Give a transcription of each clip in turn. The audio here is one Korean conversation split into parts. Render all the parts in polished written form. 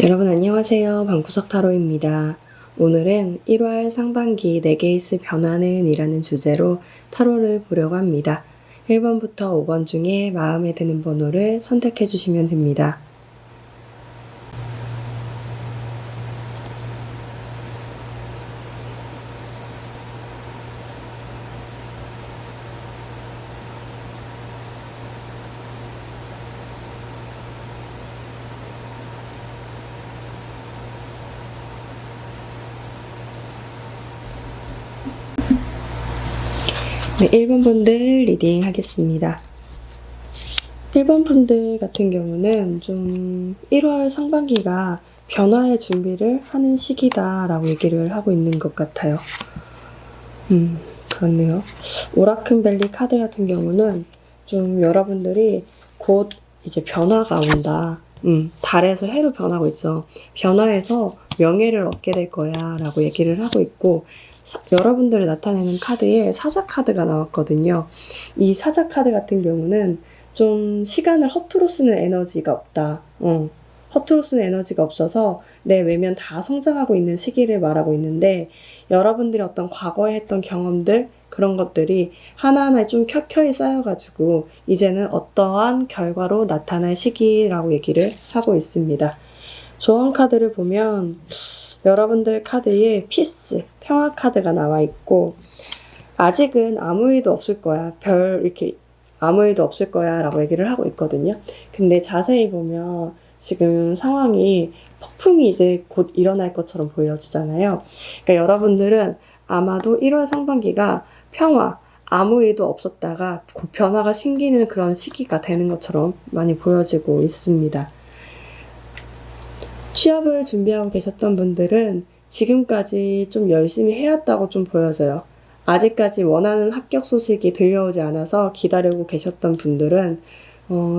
여러분 안녕하세요. 방구석 타로입니다. 오늘은 1월 상반기 4개의 변화는 이라는 주제로 타로를 보려고 합니다. 1번부터 5번 중에 마음에 드는 번호를 선택해 주시면 됩니다. 네, 1번 분들 리딩 하겠습니다. 1번 분들 같은 경우는 좀 1월 상반기가 변화의 준비를 하는 시기다라고 얘기를 하고 있는 것 같아요. 그렇네요. 오라클 카드 같은 경우는 좀 여러분들이 곧 이제 변화가 온다. 달에서 해로 변하고 있죠. 변화해서 명예를 얻게 될 거야 라고 얘기를 하고 있고, 여러분들을 나타내는 카드에 사자 카드가 나왔거든요. 이 사자 카드 같은 경우는 좀 시간을 허투루 쓰는 에너지가 없다. 허투루 쓰는 에너지가 없어서 내 외면 다 성장하고 있는 시기를 말하고 있는데, 여러분들이 어떤 과거에 했던 경험들, 그런 것들이 하나하나 좀 켜켜이 쌓여가지고 이제는 어떠한 결과로 나타날 시기라고 얘기를 하고 있습니다. 조언 카드를 보면 여러분들 카드에 피스, 평화 카드가 나와 있고, 아직은 아무 일도 없을 거야. 이렇게 아무 일도 없을 거야 라고 얘기를 하고 있거든요. 근데 자세히 보면 지금 상황이 폭풍이 이제 곧 일어날 것처럼 보여지잖아요. 그러니까 여러분들은 아마도 1월 상반기가 평화, 아무 일도 없었다가 곧 변화가 생기는 그런 시기가 되는 것처럼 많이 보여지고 있습니다. 취업을 준비하고 계셨던 분들은 지금까지 좀 열심히 해왔다고 좀 보여져요. 아직까지 원하는 합격 소식이 들려오지 않아서 기다리고 계셨던 분들은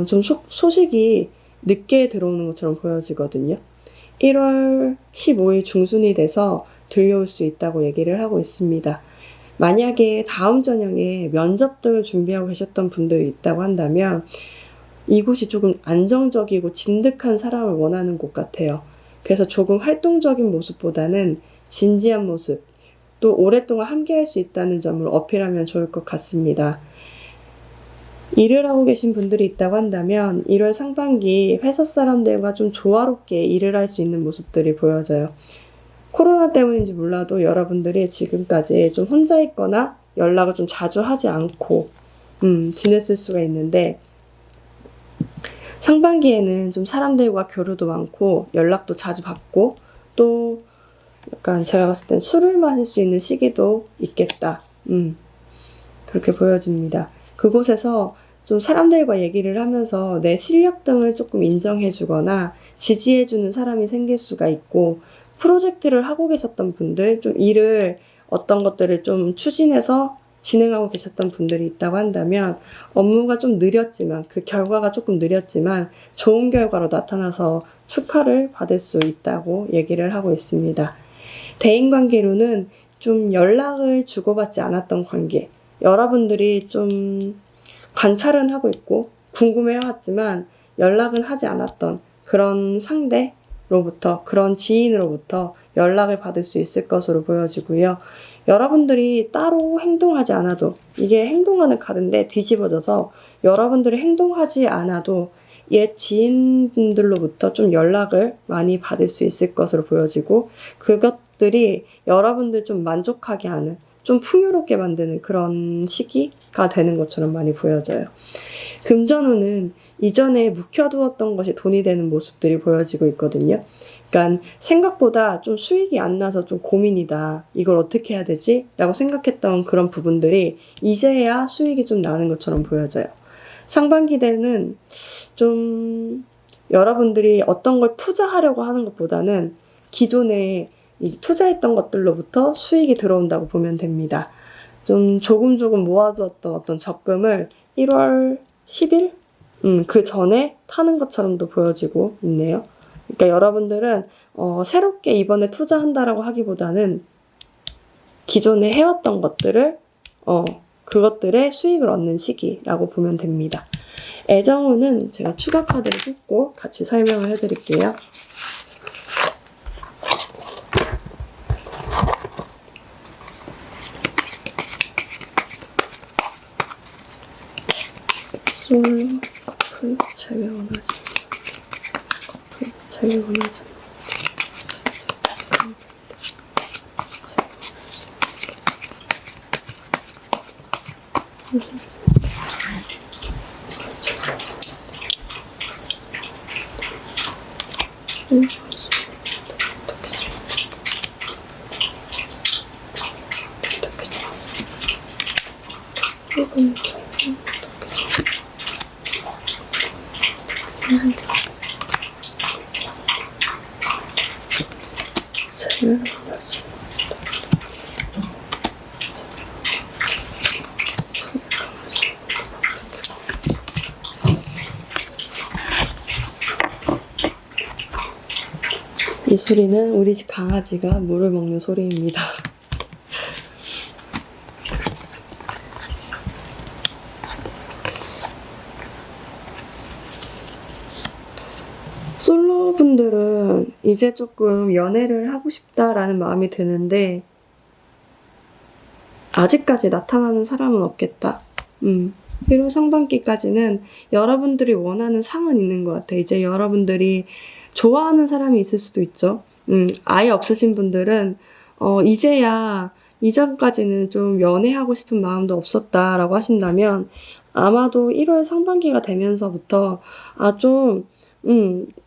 좀 소식이 늦게 들어오는 것처럼 보여지거든요. 1월 15일 중순이 돼서 들려올 수 있다고 얘기를 하고 있습니다. 만약에 다음 전형에 면접 등을 준비하고 계셨던 분들이 있다고 한다면 이곳이 조금 안정적이고 진득한 사람을 원하는 곳 같아요. 그래서 조금 활동적인 모습보다는 진지한 모습, 또 오랫동안 함께할 수 있다는 점을 어필하면 좋을 것 같습니다. 일을 하고 계신 분들이 있다고 한다면 1월 상반기 회사 사람들과 좀 조화롭게 일을 할 수 있는 모습들이 보여져요. 코로나 때문인지 몰라도 여러분들이 지금까지 좀 혼자 있거나 연락을 좀 자주 하지 않고 지냈을 수가 있는데, 상반기에는 좀 사람들과 교류도 많고 연락도 자주 받고, 또 약간 제가 봤을 땐 술을 마실 수 있는 시기도 있겠다. 그렇게 보여집니다. 그곳에서 좀 사람들과 얘기를 하면서 내 실력 등을 조금 인정해주거나 지지해주는 사람이 생길 수가 있고, 프로젝트를 하고 계셨던 분들, 좀 일을 어떤 것들을 좀 추진해서 진행하고 계셨던 분들이 있다고 한다면 업무가 좀 느렸지만, 그 결과가 조금 느렸지만 좋은 결과로 나타나서 축하를 받을 수 있다고 얘기를 하고 있습니다. 대인관계로는 좀 연락을 주고받지 않았던 관계, 여러분들이 좀 관찰은 하고 있고 궁금해왔지만 연락은 하지 않았던 그런 상대로부터, 그런 지인으로부터 연락을 받을 수 있을 것으로 보여지고요. 여러분들이 따로 행동하지 않아도, 이게 행동하는 카드인데 뒤집어져서 여러분들이 행동하지 않아도 옛 지인분들로부터 좀 연락을 많이 받을 수 있을 것으로 보여지고, 그것들이 여러분들 좀 만족하게 하는, 좀 풍요롭게 만드는 그런 시기가 되는 것처럼 많이 보여져요. 금전운은 이전에 묵혀두었던 것이 돈이 되는 모습들이 보여지고 있거든요. 그러니까 생각보다 좀 수익이 안 나서 좀 고민이다, 이걸 어떻게 해야 되지? 라고 생각했던 그런 부분들이 이제야 수익이 좀 나는 것처럼 보여져요. 상반기 때는 좀 여러분들이 어떤 걸 투자하려고 하는 것보다는 기존에 투자했던 것들로부터 수익이 들어온다고 보면 됩니다. 좀 조금 모아두었던 어떤 적금을 1월 10일? 그 전에 타는 것처럼도 보여지고 있네요. 그러니까 여러분들은 새롭게 이번에 투자한다라고 하기보다는 기존에 해왔던 것들을 그것들의 수익을 얻는 시기라고 보면 됩니다. 애정운은 제가 추가 카드를 뽑고 같이 설명을 해드릴게요. 솔로 커플 재회 원하지. 커플 재회 원하지. 이 소리는 우리 집 강아지가 물을 먹는 소리입니다. 솔로분들은 이제 조금 연애를 하고 싶다라는 마음이 드는데 아직까지 나타나는 사람은 없겠다. 1월 상반기까지는 여러분들이 원하는 상은 있는 것 같아요. 이제 여러분들이 좋아하는 사람이 있을 수도 있죠. 아예 없으신 분들은 이제야 이전까지는 좀 연애하고 싶은 마음도 없었다라고 하신다면 아마도 1월 상반기가 되면서부터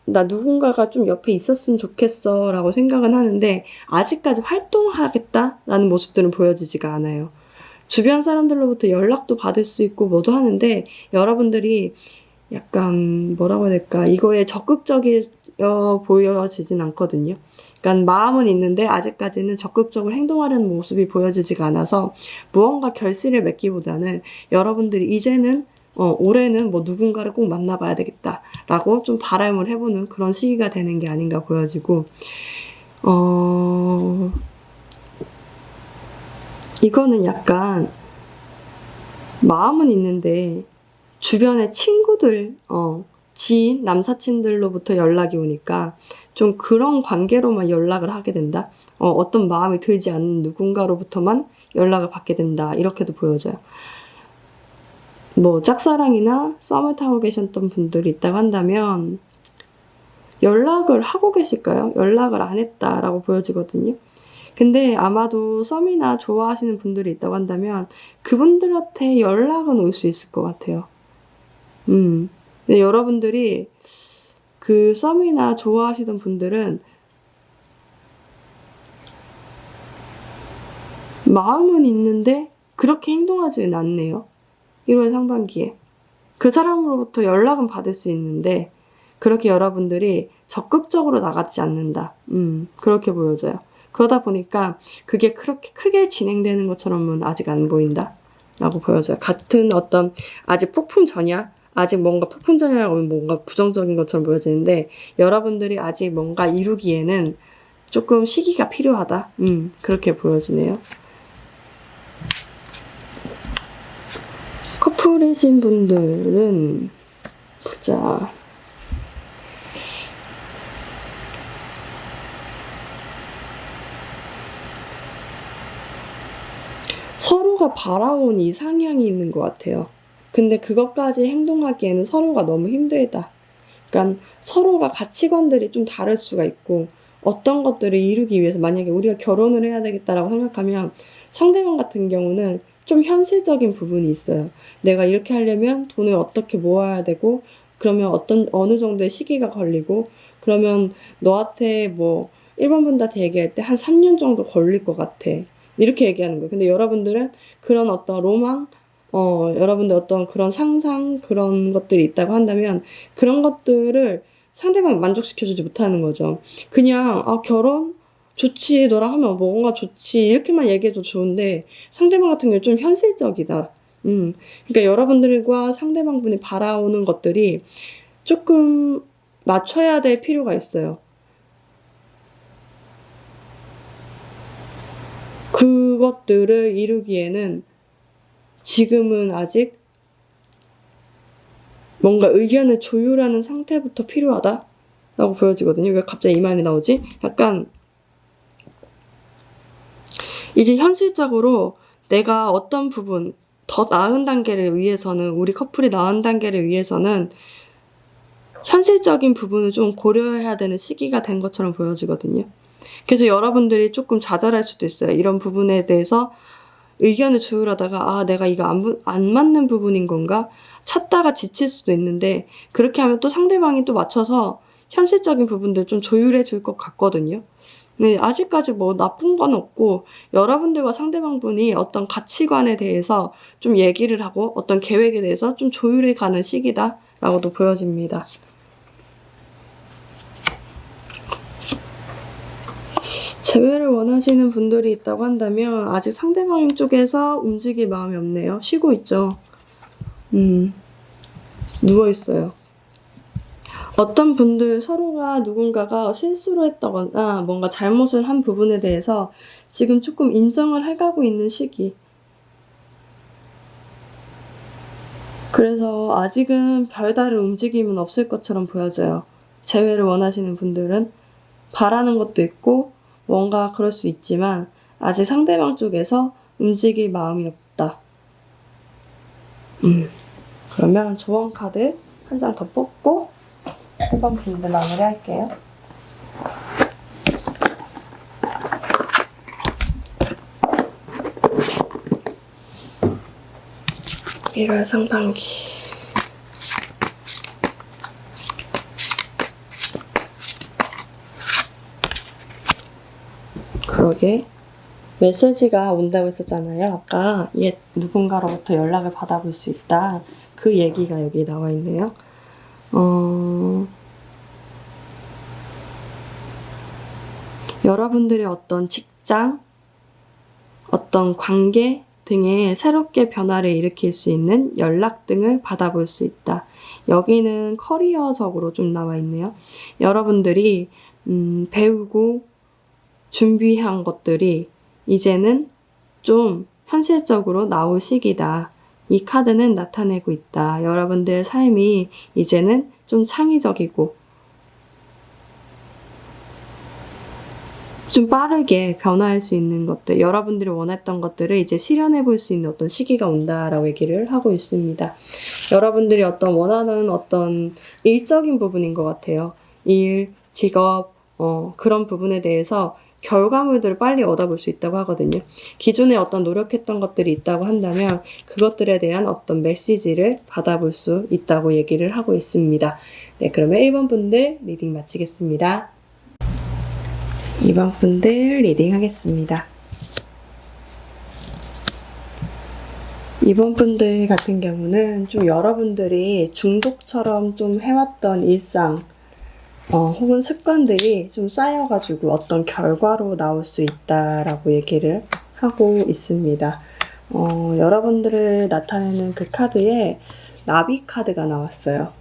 나 누군가가 좀 옆에 있었으면 좋겠어 라고 생각은 하는데 아직까지 활동하겠다라는 모습들은 보여지지가 않아요. 주변 사람들로부터 연락도 받을 수 있고 뭐도 하는데 여러분들이 약간 뭐라고 해야 될까, 이거에 적극적이어 보여지진 않거든요. 그러니까 마음은 있는데 아직까지는 적극적으로 행동하려는 모습이 보여지지가 않아서 무언가 결실을 맺기보다는 여러분들이 이제는 올해는 뭐 누군가를 꼭 만나봐야 되겠다라고 좀 바람을 해보는 그런 시기가 되는 게 아닌가 보여지고, 이거는 약간 마음은 있는데 주변의 친구들, 지인, 남사친들로부터 연락이 오니까 좀 그런 관계로만 연락을 하게 된다. 어떤 마음이 들지 않는 누군가로부터만 연락을 받게 된다. 이렇게도 보여져요. 뭐 짝사랑이나 썸을 타고 계셨던 분들이 있다고 한다면 연락을 하고 계실까요? 연락을 안 했다라고 보여지거든요. 근데 아마도 썸이나 좋아하시는 분들이 있다고 한다면 그분들한테 연락은 올 수 있을 것 같아요. 근데 여러분들이 그 썸이나 좋아하시던 분들은 마음은 있는데 그렇게 행동하지는 않네요. 1월 상반기에. 그 사람으로부터 연락은 받을 수 있는데 그렇게 여러분들이 적극적으로 나가지 않는다. 그렇게 보여져요. 그러다 보니까 그게 그렇게 크게 진행되는 것처럼은 아직 안 보인다 라고 보여져요. 같은 어떤 아직 폭풍 전야, 아직 뭔가 폭풍 전야라고 하면 뭔가 부정적인 것처럼 보여지는데 여러분들이 아직 뭔가 이루기에는 조금 시기가 필요하다. 그렇게 보여지네요. 커플이신 분들은 보자. 서로가 바라온 이상향이 있는 것 같아요. 근데 그것까지 행동하기에는 서로가 너무 힘들다. 그러니까 서로가 가치관들이 좀 다를 수가 있고 어떤 것들을 이루기 위해서 만약에 우리가 결혼을 해야 되겠다라고 생각하면 상대방 같은 경우는 좀 현실적인 부분이 있어요. 내가 이렇게 하려면 돈을 어떻게 모아야 되고 그러면 어느 정도의 시기가 걸리고 그러면 너한테 뭐 1번 분한테 얘기할 때 한 3년 정도 걸릴 것 같아. 이렇게 얘기하는 거예요. 근데 여러분들은 그런 어떤 로망, 여러분들 어떤 그런 상상, 그런 것들이 있다고 한다면 그런 것들을 상대방이 만족시켜주지 못하는 거죠. 그냥, 결혼? 좋지. 너랑 하면 뭔가 좋지. 이렇게만 얘기해도 좋은데 상대방 같은 경우는 좀 현실적이다. 그러니까 여러분들과 상대방분이 바라오는 것들이 조금 맞춰야 될 필요가 있어요. 그것들을 이루기에는 지금은 아직 뭔가 의견을 조율하는 상태부터 필요하다 라고 보여지거든요. 왜 갑자기 이 말이 나오지? 약간 이제 현실적으로 내가 어떤 부분, 더 나은 단계를 위해서는, 우리 커플이 나은 단계를 위해서는 현실적인 부분을 좀 고려해야 되는 시기가 된 것처럼 보여지거든요. 그래서 여러분들이 조금 좌절할 수도 있어요. 이런 부분에 대해서 의견을 조율하다가 내가 이거 안 맞는 부분인 건가? 찾다가 지칠 수도 있는데, 그렇게 하면 또 상대방이 또 맞춰서 현실적인 부분들 좀 조율해 줄 것 같거든요. 네, 아직까지 뭐 나쁜 건 없고, 여러분들과 상대방분이 어떤 가치관에 대해서 좀 얘기를 하고 어떤 계획에 대해서 좀 조율해 가는 시기다라고도 보여집니다. 재회를 원하시는 분들이 있다고 한다면 아직 상대방 쪽에서 움직일 마음이 없네요. 쉬고 있죠. 누워있어요. 어떤 분들 서로가 누군가가 실수를 했다거나 뭔가 잘못을 한 부분에 대해서 지금 조금 인정을 해가고 있는 시기. 그래서 아직은 별다른 움직임은 없을 것처럼 보여져요. 재회를 원하시는 분들은 바라는 것도 있고 뭔가 그럴 수 있지만 아직 상대방 쪽에서 움직일 마음이 없다. 그러면 조언 카드 한 장 더 뽑고 1번 분들 마무리 할게요. 1월 상반기. 그러게 메시지가 온다고 했었잖아요. 아까 옛 누군가로부터 연락을 받아볼 수 있다. 그 얘기가 여기 나와 있네요. 여러분들의 어떤 직장, 어떤 관계 등에 새롭게 변화를 일으킬 수 있는 연락 등을 받아볼 수 있다. 여기는 커리어적으로 좀 나와 있네요. 여러분들이 배우고 준비한 것들이 이제는 좀 현실적으로 나올 시기다. 이 카드는 나타내고 있다. 여러분들 삶이 이제는 좀 창의적이고 좀 빠르게 변화할 수 있는 것들, 여러분들이 원했던 것들을 이제 실현해 볼 수 있는 어떤 시기가 온다라고 얘기를 하고 있습니다. 여러분들이 원하는 어떤 일적인 부분인 것 같아요. 일, 직업, 그런 부분에 대해서 결과물들을 빨리 얻어볼 수 있다고 하거든요. 기존에 어떤 노력했던 것들이 있다고 한다면 그것들에 대한 어떤 메시지를 받아볼 수 있다고 얘기를 하고 있습니다. 네, 그러면 1번 분들 리딩 마치겠습니다. 2번 분들 리딩 하겠습니다. 2번 분들 같은 경우는 좀 여러분들이 중독처럼 좀 해왔던 일상, 혹은 습관들이 좀 쌓여가지고 어떤 결과로 나올 수 있다라고 얘기를 하고 있습니다. 여러분들을 나타내는 그 카드에 나비 카드가 나왔어요.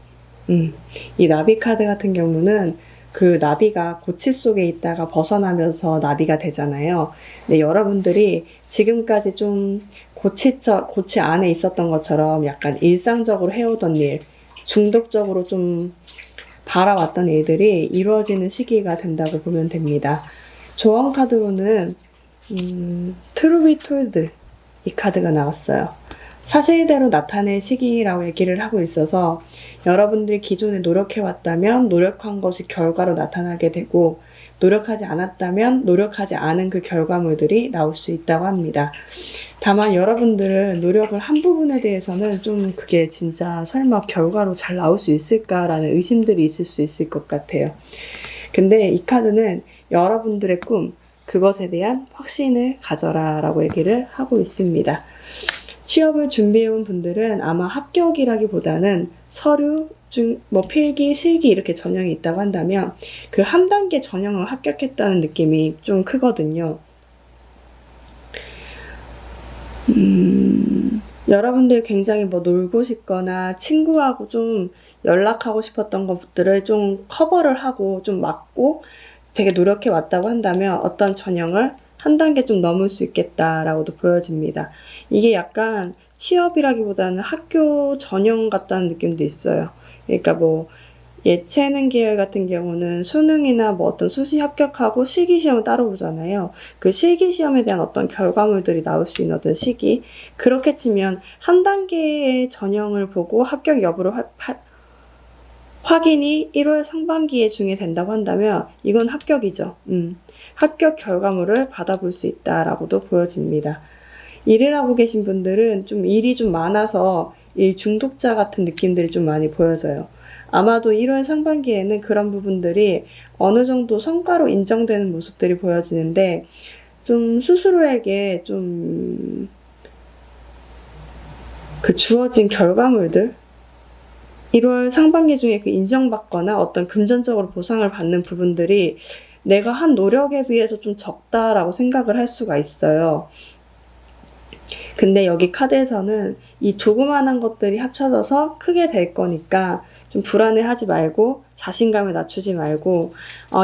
이 나비 카드 같은 경우는 그 나비가 고치 속에 있다가 벗어나면서 나비가 되잖아요. 근데 여러분들이 지금까지 좀 고치 안에 있었던 것처럼 약간 일상적으로 해오던 일, 중독적으로 좀 바라왔던 일들이 이루어지는 시기가 된다고 보면 됩니다. 조언 카드로는 True be told 이 카드가 나왔어요. 사실대로 나타낼 시기라고 얘기를 하고 있어서 여러분들이 기존에 노력해왔다면 노력한 것이 결과로 나타나게 되고, 노력하지 않았다면 노력하지 않은 그 결과물들이 나올 수 있다고 합니다. 다만 여러분들은 노력을 한 부분에 대해서는 좀 그게 진짜 설마 결과로 잘 나올 수 있을까라는 의심들이 있을 수 있을 것 같아요. 근데 이 카드는 여러분들의 꿈, 그것에 대한 확신을 가져라 라고 얘기를 하고 있습니다. 취업을 준비해온 분들은 아마 합격이라기보다는 서류, 필기, 실기 이렇게 전형이 있다고 한다면 그 한 단계 전형을 합격했다는 느낌이 좀 크거든요. 여러분들 굉장히 놀고 싶거나 친구하고 좀 연락하고 싶었던 것들을 좀 커버를 하고 좀 막고 되게 노력해 왔다고 한다면 어떤 전형을 한 단계 좀 넘을 수 있겠다라고도 보여집니다. 이게 약간 취업이라기보다는 학교 전형 같다는 느낌도 있어요. 그러니까 예체능 계열 같은 경우는 수능이나 뭐 어떤 수시 합격하고 실기시험을 따로 보잖아요. 그 실기시험에 대한 어떤 결과물들이 나올 수 있는 어떤 시기. 그렇게 치면 한 단계의 전형을 보고 합격 여부를 확인이 1월 상반기에 중에 된다고 한다면 이건 합격이죠. 합격 결과물을 받아볼 수 있다라고도 보여집니다. 일을 하고 계신 분들은 좀 일이 좀 많아서 이 중독자 같은 느낌들이 좀 많이 보여져요. 아마도 1월 상반기에는 그런 부분들이 어느 정도 성과로 인정되는 모습들이 보여지는데 좀 스스로에게 좀 그 주어진 결과물들 1월 상반기 중에 그 인정받거나 어떤 금전적으로 보상을 받는 부분들이 내가 한 노력에 비해서 좀 적다라고 생각을 할 수가 있어요. 근데 여기 카드에서는 이 조그마한 것들이 합쳐져서 크게 될 거니까 좀 불안해하지 말고 자신감을 낮추지 말고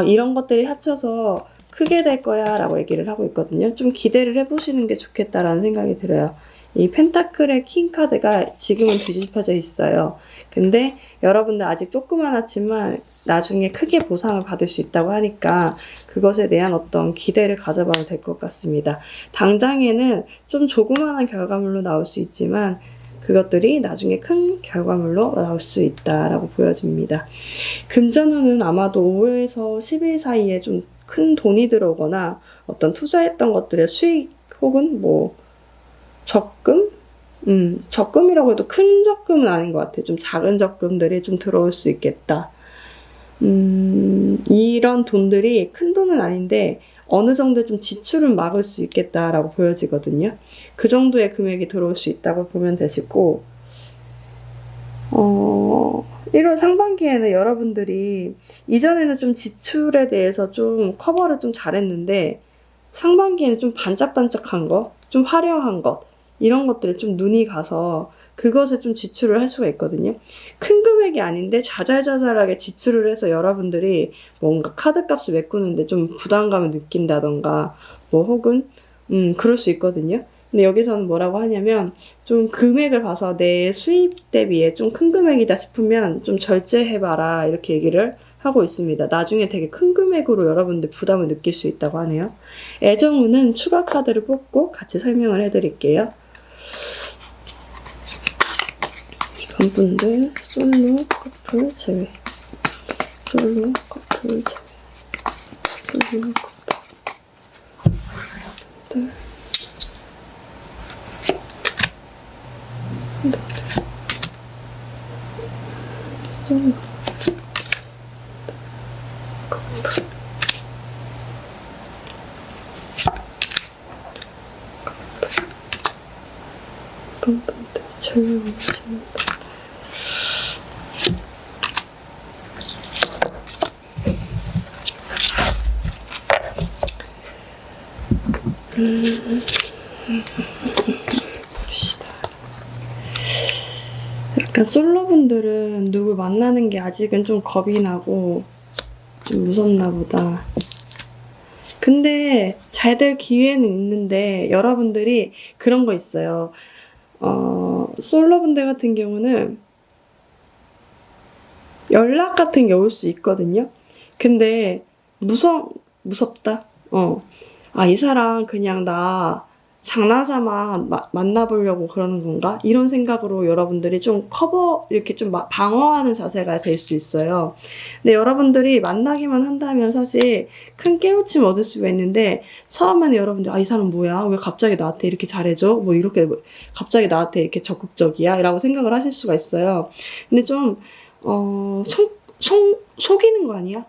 이런 것들이 합쳐서 크게 될 거야 라고 얘기를 하고 있거든요. 좀 기대를 해보시는 게 좋겠다라는 생각이 들어요. 이 펜타클의 킹 카드가 지금은 뒤집혀져 있어요. 근데 여러분들 아직 조그만하지만 나중에 크게 보상을 받을 수 있다고 하니까 그것에 대한 어떤 기대를 가져봐도 될 것 같습니다. 당장에는 좀 조그마한 결과물로 나올 수 있지만 그것들이 나중에 큰 결과물로 나올 수 있다라고 보여집니다. 금전운은 아마도 5에서 10일 사이에 좀 큰 돈이 들어오거나 어떤 투자했던 것들의 수익 혹은 뭐 적금? 적금이라고 해도 큰 적금은 아닌 것 같아요. 좀 작은 적금들이 좀 들어올 수 있겠다. 이런 돈들이 큰 돈은 아닌데 어느 정도 좀 지출은 막을 수 있겠다라고 보여지거든요. 그 정도의 금액이 들어올 수 있다고 보면 되시고 1월 상반기에는 여러분들이 이전에는 좀 지출에 대해서 좀 커버를 좀 잘했는데 상반기에는 좀 반짝반짝한 거, 좀 화려한 것 이런 것들에 좀 눈이 가서 그것에 좀 지출을 할 수가 있거든요. 큰 금액이 아닌데 자잘자잘하게 지출을 해서 여러분들이 뭔가 카드값을 메꾸는데 좀 부담감을 느낀다던가 뭐 혹은 그럴 수 있거든요. 근데 여기서는 뭐라고 하냐면 좀 금액을 봐서 내 수입 대비에 좀 큰 금액이다 싶으면 좀 절제해봐라 이렇게 얘기를 하고 있습니다. 나중에 되게 큰 금액으로 여러분들 부담을 느낄 수 있다고 하네요. 애정운은 추가 카드를 뽑고 같이 설명을 해드릴게요. 이번 분들 솔로 커플 제외, 솔로 커플 제외, 솔로 커플 솔로 이번 분들 제외하겠습니다. 봅시다. 약간 솔로분들은 누굴 만나는 게 아직은 좀 겁이 나고 좀 무섭나 보다. 근데 잘 될 기회는 있는데 여러분들이 그런 거 있어요. 솔로분들 같은 경우는 연락 같은 게 올 수 있거든요. 근데 무섭다. 이 사람 그냥 나 장난삼아 만나보려고 그러는 건가? 이런 생각으로 여러분들이 좀 이렇게 좀 방어하는 자세가 될 수 있어요. 근데 여러분들이 만나기만 한다면 사실 큰 깨우침 얻을 수가 있는데 처음에는 여러분들 이 사람 뭐야? 왜 갑자기 나한테 이렇게 잘해줘? 뭐 이렇게 갑자기 나한테 이렇게 적극적이야? 라고 생각을 하실 수가 있어요. 근데 좀 속이는 거 아니야?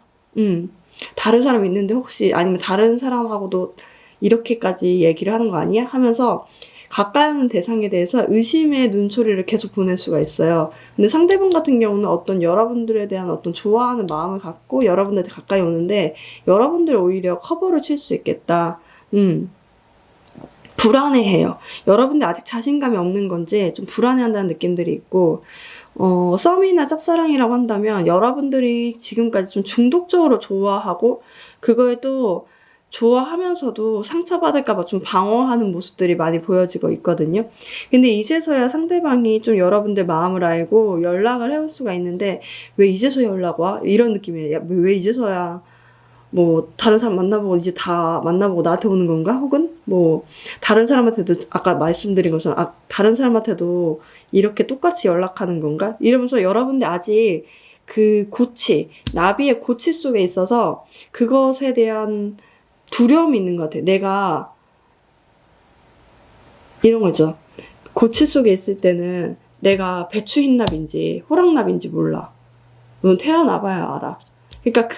다른 사람 있는데 혹시 아니면 다른 사람하고도 이렇게까지 얘기를 하는 거 아니야? 하면서 가까이 오는 대상에 대해서 의심의 눈초리를 계속 보낼 수가 있어요. 근데 상대방 같은 경우는 어떤 여러분들에 대한 어떤 좋아하는 마음을 갖고 여러분들한테 가까이 오는데 여러분들 오히려 커버를 칠 수 있겠다. 불안해해요. 여러분들 아직 자신감이 없는 건지 좀 불안해한다는 느낌들이 있고 썸이나 짝사랑이라고 한다면 여러분들이 지금까지 좀 중독적으로 좋아하고 그거에 또 좋아하면서도 상처받을까봐 좀 방어하는 모습들이 많이 보여지고 있거든요. 근데 이제서야 상대방이 좀 여러분들 마음을 알고 연락을 해올 수가 있는데, 왜 이제서야 연락 와? 이런 느낌이에요. 야, 왜 이제서야 뭐 다른 사람 만나보고 이제 다 만나보고 나한테 오는 건가? 혹은 뭐 다른 사람한테도 아까 말씀드린 것처럼 다른 사람한테도 이렇게 똑같이 연락하는 건가? 이러면서 여러분들 아직 그 나비의 고치 속에 있어서 그것에 대한 두려움이 있는 것 같아요. 내가 이런 거죠. 고치 속에 있을 때는 내가 배추흰납인지 호랑납인지 몰라. 넌 태어나봐야 알아. 그러니까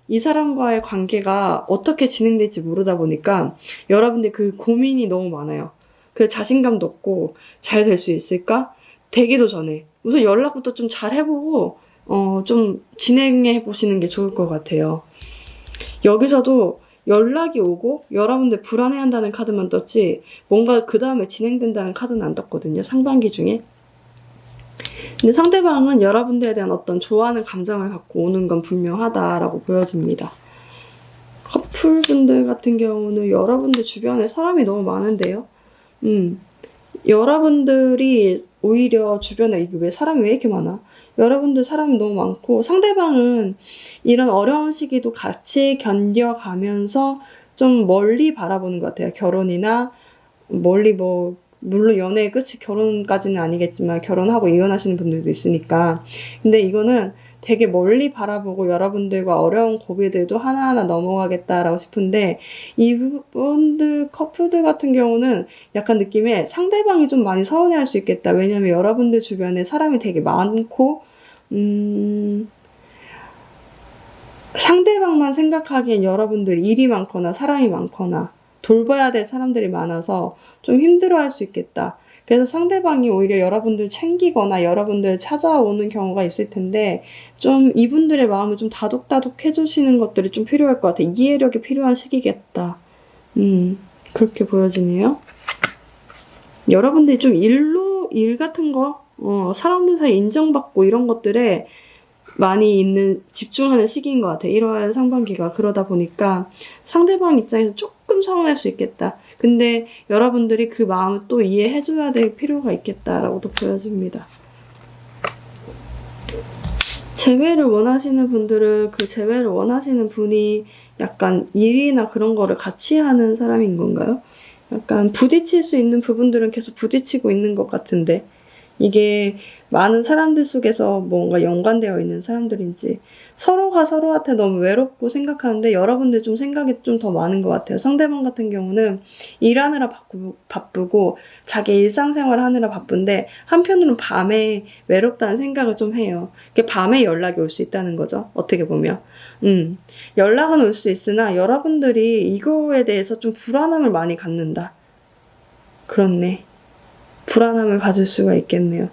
이 사람과의 관계가 어떻게 진행될지 모르다 보니까 여러분들 그 고민이 너무 많아요. 그 자신감도 없고 잘 될 수 있을까? 되기도 전에 우선 연락부터 좀 잘 해보고 좀 진행해 보시는 게 좋을 것 같아요. 여기서도 연락이 오고 여러분들 불안해한다는 카드만 떴지 뭔가 그 다음에 진행된다는 카드는 안 떴거든요. 상반기 중에. 근데 상대방은 여러분들에 대한 어떤 좋아하는 감정을 갖고 오는 건 분명하다라고 보여집니다. 커플분들 같은 경우는 여러분들 주변에 사람이 너무 많은데요. 여러분들이 오히려 주변에 이게 왜 사람이 왜 이렇게 많아? 여러분들 사람이 너무 많고 상대방은 이런 어려운 시기도 같이 견뎌가면서 좀 멀리 바라보는 것 같아요. 결혼이나 멀리 물론 연애의 끝이 결혼까지는 아니겠지만 결혼하고 이혼하시는 분들도 있으니까. 근데 이거는 되게 멀리 바라보고 여러분들과 어려운 고비들도 하나하나 넘어가겠다라고 싶은데 이분들 커플들 같은 경우는 약간 느낌에 상대방이 좀 많이 서운해할 수 있겠다. 왜냐면 여러분들 주변에 사람이 되게 많고 상대방만 생각하기엔 여러분들 일이 많거나 사람이 많거나 돌봐야 될 사람들이 많아서 좀 힘들어할 수 있겠다. 그래서 상대방이 오히려 여러분들 챙기거나 여러분들 찾아오는 경우가 있을 텐데 좀 이분들의 마음을 좀 다독다독 해주시는 것들이 좀 필요할 것 같아요. 이해력이 필요한 시기겠다. 그렇게 보여지네요. 여러분들이 좀 일 같은 거 사람들 사이에 인정받고 이런 것들에 많이 집중하는 시기인 것 같아요. 1월 상반기가. 그러다 보니까 상대방 입장에서 조금 서운할 수 있겠다. 근데 여러분들이 그 마음을 또 이해해줘야 될 필요가 있겠다라고도 보여집니다. 재회를 원하시는 분들은 그 재회를 원하시는 분이 약간 일이나 그런 거를 같이 하는 사람인 건가요? 약간 부딪힐 수 있는 부분들은 계속 부딪히고 있는 것 같은데 이게 많은 사람들 속에서 뭔가 연관되어 있는 사람들인지 서로가 서로한테 너무 외롭고 생각하는데 여러분들 좀 생각이 좀 더 많은 것 같아요. 상대방 같은 경우는 일하느라 바쁘고 자기 일상생활 하느라 바쁜데 한편으로는 밤에 외롭다는 생각을 좀 해요. 밤에 연락이 올 수 있다는 거죠. 어떻게 보면. 연락은 올 수 있으나 여러분들이 이거에 대해서 좀 불안함을 많이 갖는다. 그렇네. 불안함을 가질 수가 있겠네요.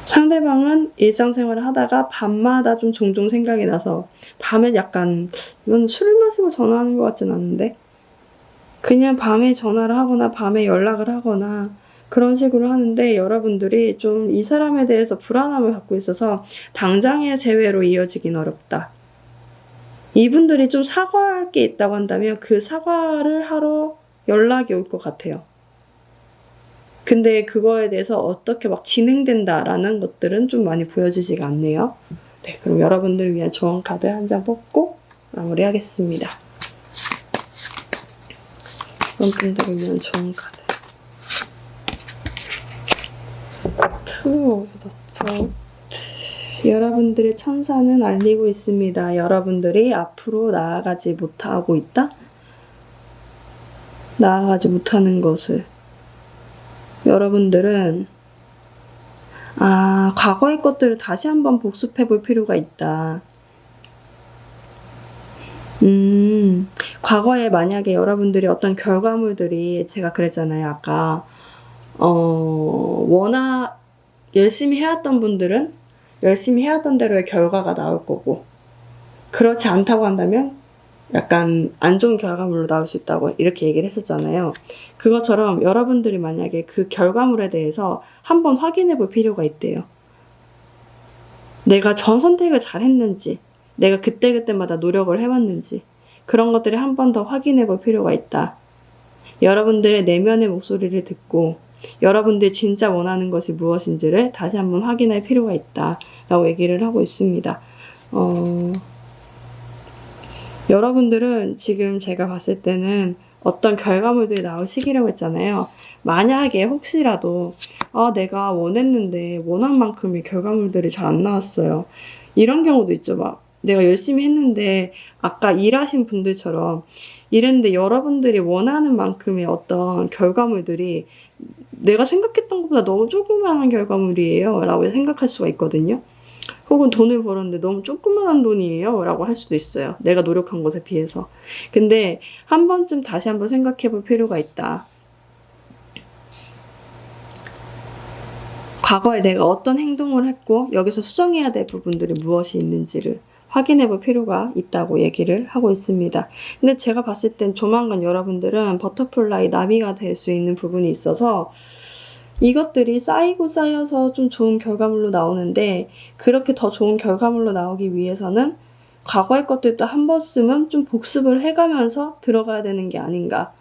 상대방은 일상생활을 하다가 밤마다 좀 종종 생각이 나서 밤에 약간 이건 술을 마시고 전화하는 것 같진 않은데 그냥 밤에 전화를 하거나 밤에 연락을 하거나 그런 식으로 하는데 여러분들이 좀 이 사람에 대해서 불안함을 갖고 있어서 당장의 재회로 이어지긴 어렵다. 이분들이 좀 사과할 게 있다고 한다면 그 사과를 하러 연락이 올 것 같아요. 근데 그거에 대해서 어떻게 막 진행된다라는 것들은 좀 많이 보여지지가 않네요. 네, 그럼 여러분들을 위한 조언 카드 한 장 뽑고 마무리하겠습니다. 이런 분들을 위한 조언 카드. 투 오브 더 여러분들의 천사는 알리고 있습니다. 여러분들이 앞으로 나아가지 못하고 있다? 나아가지 못하는 것을 여러분들은 과거의 것들을 다시 한번 복습해 볼 필요가 있다. 과거에 만약에 여러분들이 어떤 결과물들이 제가 그랬잖아요. 아까 워낙 열심히 해왔던 분들은 열심히 해왔던 대로의 결과가 나올 거고 그렇지 않다고 한다면 약간 안 좋은 결과물로 나올 수 있다고 이렇게 얘기를 했었잖아요. 그것처럼 여러분들이 만약에 그 결과물에 대해서 한번 확인해 볼 필요가 있대요. 내가 전 선택을 잘 했는지 내가 그때그때마다 노력을 해왔는지 그런 것들을 한 번 더 확인해 볼 필요가 있다. 여러분들의 내면의 목소리를 듣고 여러분들이 진짜 원하는 것이 무엇인지를 다시 한번 확인할 필요가 있다 라고 얘기를 하고 있습니다. 여러분들은 지금 제가 봤을 때는 어떤 결과물들이 나올 시기라고 했잖아요. 만약에 혹시라도 내가 원했는데 원한 만큼의 결과물들이 잘 안 나왔어요. 이런 경우도 있죠. 막 내가 열심히 했는데 아까 일하신 분들처럼 이랬는데 여러분들이 원하는 만큼의 어떤 결과물들이 내가 생각했던 것보다 너무 조그마한 결과물이에요 라고 생각할 수가 있거든요. 혹은 돈을 벌었는데 너무 조그마한 돈이에요 라고 할 수도 있어요. 내가 노력한 것에 비해서. 근데 한 번쯤 다시 한번 생각해 볼 필요가 있다. 과거에 내가 어떤 행동을 했고 여기서 수정해야 될 부분들이 무엇이 있는지를 확인해 볼 필요가 있다고 얘기를 하고 있습니다. 근데 제가 봤을 땐 조만간 여러분들은 버터플라이 나비가 될 수 있는 부분이 있어서 이것들이 쌓이고 쌓여서 좀 좋은 결과물로 나오는데 그렇게 더 좋은 결과물로 나오기 위해서는 과거의 것들도 한 번쯤은 좀 복습을 해가면서 들어가야 되는 게 아닌가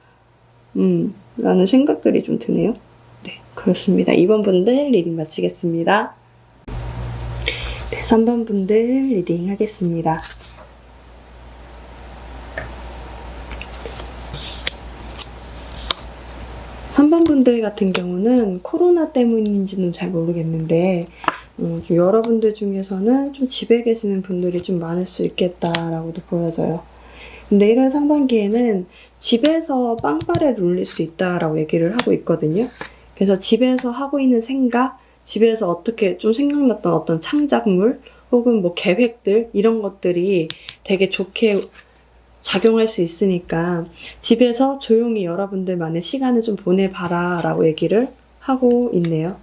라는 생각들이 좀 드네요. 네, 그렇습니다. 2번 분들 리딩 마치겠습니다. 네, 3번 분들 리딩 하겠습니다. 한 번 분들 같은 경우는 코로나 때문인지는 잘 모르겠는데 좀 여러분들 중에서는 좀 집에 계시는 분들이 좀 많을 수 있겠다라고도 보여져요. 근데 1월 상반기에는 집에서 빵빠레를 울릴 수 있다라고 얘기를 하고 있거든요. 그래서 집에서 하고 있는 생각, 집에서 어떻게 좀 생각났던 어떤 창작물 혹은 뭐 계획들 이런 것들이 되게 좋게 작용할 수 있으니까 집에서 조용히 여러분들만의 시간을 좀 보내봐라 라고 얘기를 하고 있네요.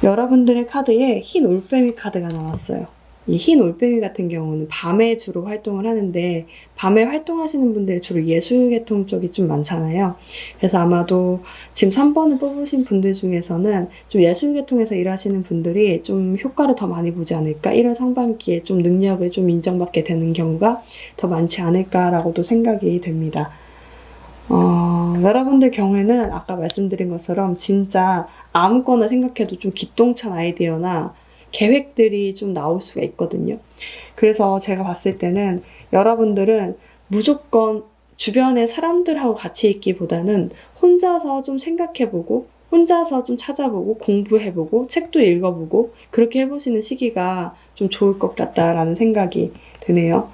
여러분들의 카드에 흰 올빼미 카드가 나왔어요. 이 흰 올빼미 같은 경우는 밤에 주로 활동을 하는데 밤에 활동하시는 분들이 주로 예술계통 쪽이 좀 많잖아요. 그래서 아마도 지금 3번을 뽑으신 분들 중에서는 좀 예술계통에서 일하시는 분들이 좀 효과를 더 많이 보지 않을까, 1월 상반기에 좀 능력을 좀 인정받게 되는 경우가 더 많지 않을까라고도 생각이 됩니다. 여러분들 경우에는 아까 말씀드린 것처럼 진짜 아무거나 생각해도 좀 기똥찬 아이디어나 계획들이 좀 나올 수가 있거든요. 그래서 제가 봤을 때는 여러분들은 무조건 주변의 사람들하고 같이 있기보다는 혼자서 좀 생각해보고 혼자서 좀 찾아보고 공부해보고 책도 읽어보고 그렇게 해보시는 시기가 좀 좋을 것 같다라는 생각이 드네요.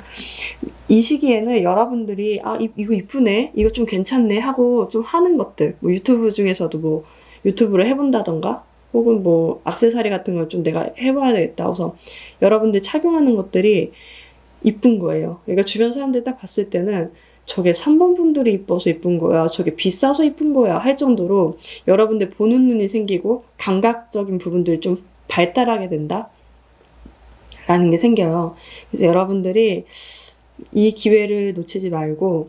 이 시기에는 여러분들이 이거 이쁘네, 이거 좀 괜찮네 하고 좀 하는 것들, 뭐 유튜브 중에서도 뭐 유튜브를 해본다던가 혹은 뭐 액세서리 같은 걸 좀 내가 해봐야 되겠다 해서 여러분들이 착용하는 것들이 이쁜 거예요. 그러니까 주변 사람들 딱 봤을 때는 저게 3번 분들이 이뻐서 이쁜 거야, 저게 비싸서 이쁜 거야 할 정도로 여러분들 보는 눈이 생기고 감각적인 부분들이 좀 발달하게 된다 라는 게 생겨요. 그래서 여러분들이 이 기회를 놓치지 말고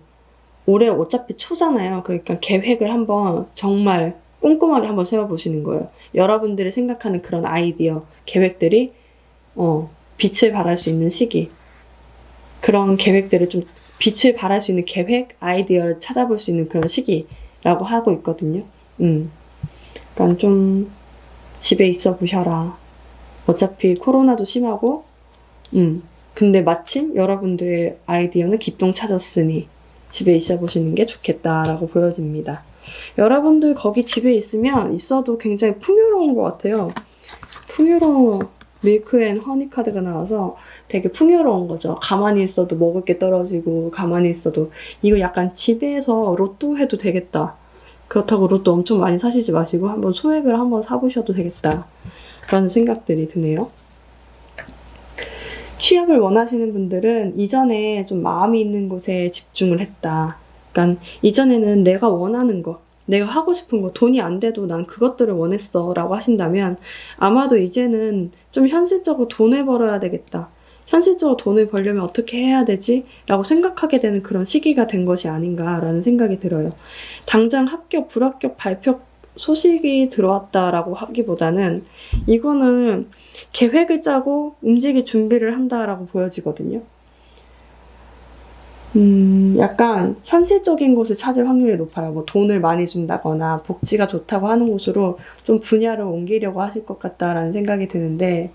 올해 어차피 초잖아요. 그러니까 계획을 한번 정말 꼼꼼하게 한번 세워보시는 거예요. 여러분들이 생각하는 그런 아이디어, 계획들이 빛을 발할 수 있는 시기, 그런 계획들을 좀 빛을 발할 수 있는 계획, 아이디어를 찾아볼 수 있는 그런 시기라고 하고 있거든요. 그러니까 좀 집에 있어 보셔라. 어차피 코로나도 심하고 근데 마침 여러분들의 아이디어는 기똥차졌으니 집에 있어 보시는 게 좋겠다라고 보여집니다. 여러분들 거기 집에 있어도 굉장히 풍요로운 것 같아요. 풍요로워. 밀크 앤 허니 카드가 나와서 되게 풍요로운 거죠. 가만히 있어도 먹을 게 떨어지고 가만히 있어도 이거 약간 집에서 로또 해도 되겠다. 그렇다고 로또 엄청 많이 사시지 마시고 한번 소액을 한번 사보셔도 되겠다 라는 생각들이 드네요. 취업을 원하시는 분들은 이전에 좀 마음이 있는 곳에 집중을 했다. 그러니까 이전에는 내가 원하는 거, 내가 하고 싶은 거, 돈이 안 돼도 난 그것들을 원했어 라고 하신다면 아마도 이제는 좀 현실적으로 돈을 벌어야 되겠다. 현실적으로 돈을 벌려면 어떻게 해야 되지? 라고 생각하게 되는 그런 시기가 된 것이 아닌가라는 생각이 들어요. 당장 합격, 불합격 소식이 들어왔다라고 하기보다는 이거는 계획을 짜고 움직일 준비를 한다라고 보여지거든요. 약간 현실적인 곳을 찾을 확률이 높아요. 뭐 돈을 많이 준다거나 복지가 좋다고 하는 곳으로 좀 분야를 옮기려고 하실 것 같다라는 생각이 드는데,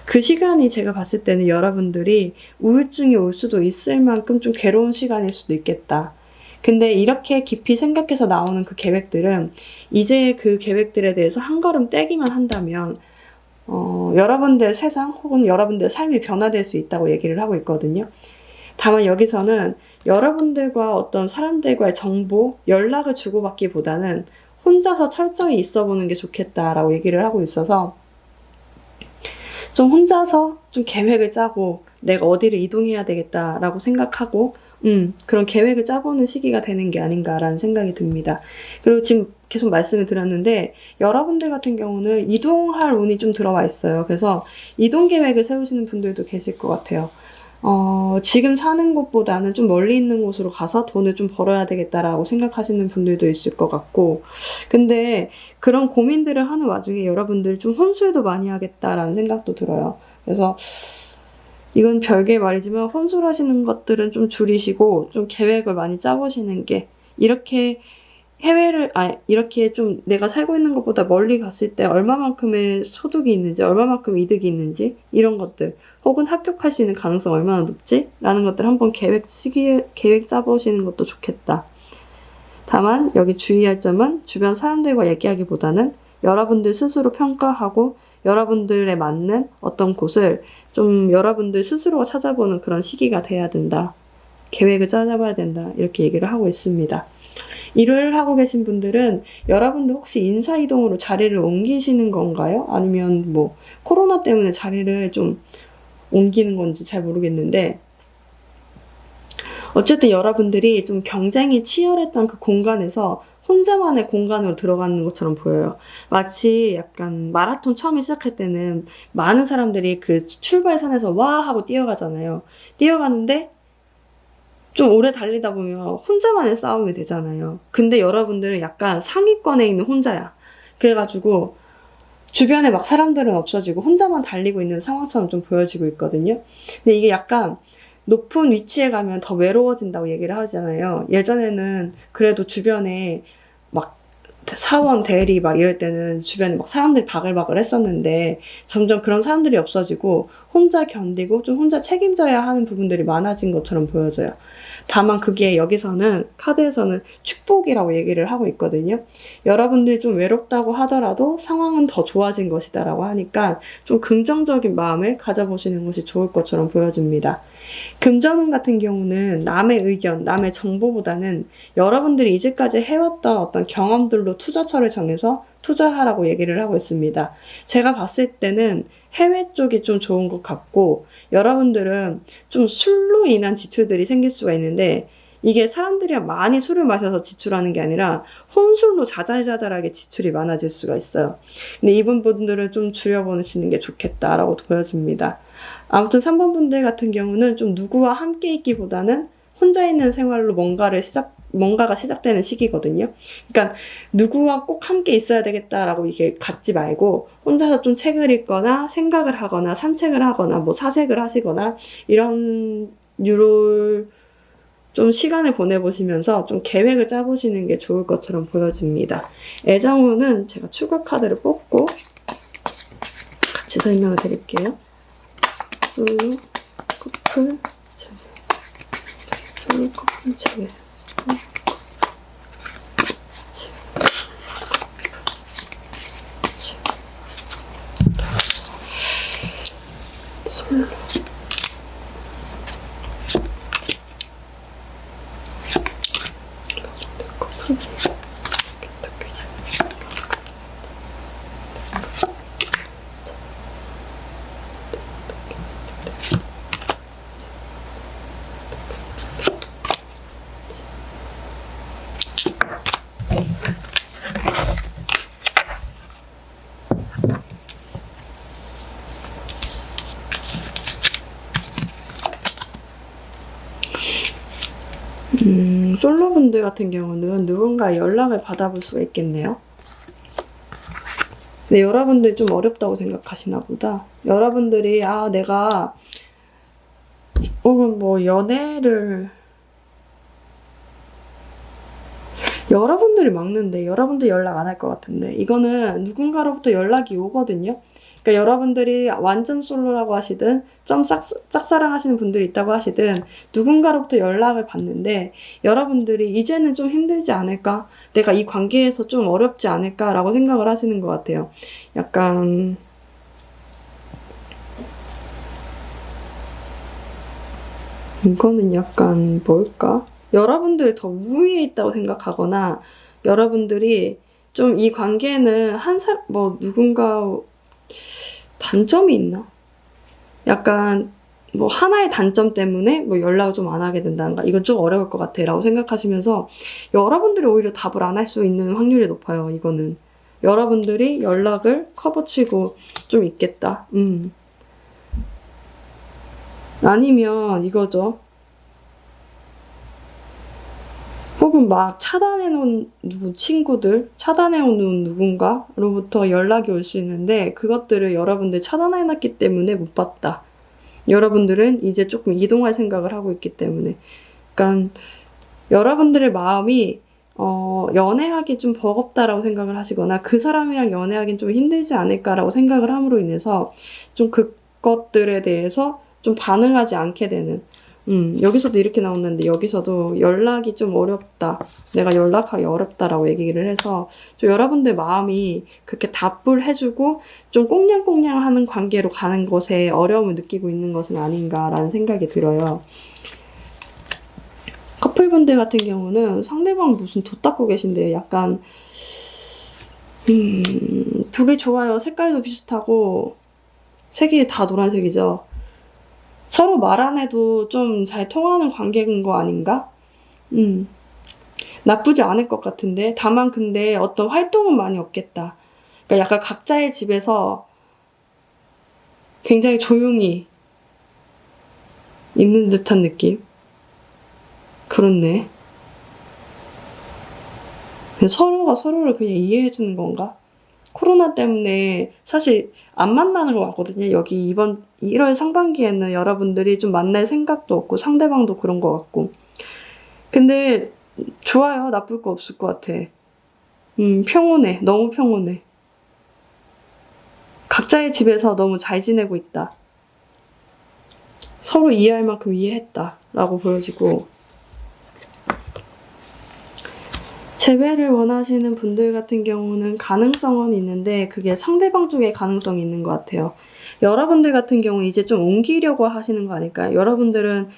그 시간이 제가 봤을 때는 여러분들이 우울증이 올 수도 있을 만큼 좀 괴로운 시간일 수도 있겠다. 근데 이렇게 깊이 생각해서 나오는 그 계획들은 이제 그 계획들에 대해서 한 걸음 떼기만 한다면 여러분들 세상 혹은 여러분들 삶이 변화될 수 있다고 얘기를 하고 있거든요. 다만 여기서는 여러분들과 어떤 사람들과의 정보, 연락을 주고받기보다는 혼자서 철저히 있어 보는 게 좋겠다라고 얘기를 하고 있어서, 좀 혼자서 좀 계획을 짜고 내가 어디를 이동해야 되겠다라고 생각하고 그런 계획을 짜보는 시기가 되는 게 아닌가라는 생각이 듭니다. 그리고 지금 계속 말씀을 드렸는데 여러분들 같은 경우는 이동할 운이 좀 들어와 있어요. 그래서 이동 계획을 세우시는 분들도 계실 것 같아요. 지금 사는 곳보다는 좀 멀리 있는 곳으로 가서 돈을 좀 벌어야 되겠다라고 생각하시는 분들도 있을 것 같고, 근데 그런 고민들을 하는 와중에 여러분들 좀 혼술도 많이 하겠다라는 생각도 들어요. 그래서 이건 별개의 말이지만 혼술하시는 것들은 좀 줄이시고 좀 계획을 많이 짜보시는 게, 이렇게 이렇게 좀 내가 살고 있는 것보다 멀리 갔을 때 얼마만큼의 소득이 있는지, 얼마만큼 이득이 있는지, 이런 것들, 혹은 합격할 수 있는 가능성 얼마나 높지? 라는 것들 한번 계획 짜보시는 것도 좋겠다. 다만 여기 주의할 점은 주변 사람들과 얘기하기보다는 여러분들 스스로 평가하고 여러분들에 맞는 어떤 곳을 좀 여러분들 스스로가 찾아보는 그런 시기가 돼야 된다. 계획을 짜봐야 된다. 이렇게 얘기를 하고 있습니다. 일을 하고 계신 분들은 여러분들 혹시 인사이동으로 자리를 옮기시는 건가요? 아니면 뭐 코로나 때문에 자리를 좀 옮기는 건지 잘 모르겠는데, 어쨌든 여러분들이 좀 경쟁이 치열했던 그 공간에서 혼자만의 공간으로 들어가는 것처럼 보여요. 마치 약간 마라톤 처음에 시작할 때는 많은 사람들이 그 출발선에서 와 하고 뛰어가잖아요. 뛰어가는데 좀 오래 달리다 보면 혼자만의 싸움이 되잖아요. 근데 여러분들은 약간 상위권에 있는 혼자야. 그래가지고 주변에 막 사람들은 없어지고 혼자만 달리고 있는 상황처럼 좀 보여지고 있거든요. 근데 이게 약간 높은 위치에 가면 더 외로워진다고 얘기를 하잖아요. 예전에는 그래도 주변에 막 사원, 대리 막 이럴 때는 주변에 막 사람들이 바글바글 했었는데 점점 그런 사람들이 없어지고 혼자 견디고 좀 혼자 책임져야 하는 부분들이 많아진 것처럼 보여져요. 다만 그게 여기서는 카드에서는 축복이라고 얘기를 하고 있거든요. 여러분들이 좀 외롭다고 하더라도 상황은 더 좋아진 것이다 라고 하니까 좀 긍정적인 마음을 가져보시는 것이 좋을 것처럼 보여집니다. 금전운 같은 경우는 남의 의견, 남의 정보보다는 여러분들이 이제까지 해왔던 어떤 경험들로 투자처를 정해서 투자하라고 얘기를 하고 있습니다. 제가 봤을 때는 해외 쪽이 좀 좋은 것 같고, 여러분들은 좀 술로 인한 지출들이 생길 수가 있는데, 이게 사람들이랑 많이 술을 마셔서 지출하는 게 아니라 혼술로 자잘자잘하게 지출이 많아질 수가 있어요. 근데 이분 분들은 좀 줄여보시는 게 좋겠다라고 보여집니다. 아무튼 3번 분들 같은 경우는 좀 누구와 함께 있기보다는 혼자 있는 생활로 뭔가가 시작되는 시기거든요. 그러니까 누구와 꼭 함께 있어야 되겠다라고 이게 갖지 말고 혼자서 좀 책을 읽거나 생각을 하거나 산책을 하거나 뭐 사색을 하시거나 이런 유로 좀 시간을 보내보시면서 좀 계획을 짜보시는 게 좋을 것처럼 보여집니다. 애정운은 제가 추가 카드를 뽑고 같이 설명을 드릴게요. 솔로, 커플, 제외. 솔로, 커플, 제외. 솔로. 솔로분들 같은 경우는 누군가 연락을 받아볼 수가 있겠네요. 근데 여러분들이 좀 어렵다고 생각하시나 보다. 여러분들이 내가 혹은 뭐 연애를 여러분들이 막는데 여러분들 연락 안 할 것 같은데 이거는 누군가로부터 연락이 오거든요. 그러니까 여러분들이 완전 솔로라고 하시든 좀 짝사랑하시는 분들이 있다고 하시든 누군가로부터 연락을 받는데 여러분들이 이제는 좀 힘들지 않을까? 내가 이 관계에서 좀 어렵지 않을까라고 생각을 하시는 것 같아요. 약간 이거는 약간 뭘까? 여러분들이 더 우위에 있다고 생각하거나 여러분들이 좀 이 관계는 누군가 단점이 있나? 약간 뭐 하나의 단점 때문에 뭐 연락을 좀 안 하게 된다는가? 이건 좀 어려울 것 같아 라고 생각하시면서 여러분들이 오히려 답을 안 할 수 있는 확률이 높아요. 이거는 여러분들이 연락을 커버치고 좀 있겠다. 아니면 이거죠. 혹은 막 차단해놓은 차단해놓은 누군가로부터 연락이 올 수 있는데 그것들을 여러분들이 차단해놨기 때문에 못 봤다. 여러분들은 이제 조금 이동할 생각을 하고 있기 때문에. 그러니까 여러분들의 마음이 연애하기 좀 버겁다라고 생각을 하시거나 그 사람이랑 연애하기는 좀 힘들지 않을까라고 생각을 함으로 인해서 좀 그것들에 대해서 좀 반응하지 않게 되는 여기서도 이렇게 나오는데 여기서도 연락이 좀 어렵다. 내가 연락하기 어렵다라고 얘기를 해서 좀 여러분들 마음이 그렇게 답을 해주고 좀 꽁냥꽁냥하는 관계로 가는 것에 어려움을 느끼고 있는 것은 아닌가라는 생각이 들어요. 커플분들 같은 경우는 상대방 무슨 돛 닦고 계신데요. 약간 둘이 좋아요. 색깔도 비슷하고 색이 다 노란색이죠. 서로 말 안 해도 좀 잘 통하는 관계인 거 아닌가? 나쁘지 않을 것 같은데 다만 근데 어떤 활동은 많이 없겠다. 그러니까 약간 각자의 집에서 굉장히 조용히 있는 듯한 느낌? 그렇네. 서로가 서로를 그냥 이해해주는 건가? 코로나 때문에 사실 안 만나는 것 같거든요. 여기 이번 1월 상반기에는 여러분들이 좀 만날 생각도 없고 상대방도 그런 것 같고. 근데 좋아요. 나쁠 거 없을 것 같아. 평온해. 너무 평온해. 각자의 집에서 너무 잘 지내고 있다. 서로 이해할 만큼 이해했다. 라고 보여지고. 재회를 원하시는 분들 같은 경우는 가능성은 있는데 그게 상대방 쪽에 가능성이 있는 것 같아요. 여러분들 같은 경우 이제 좀 옮기려고 하시는 거 아닐까요? 여러분들은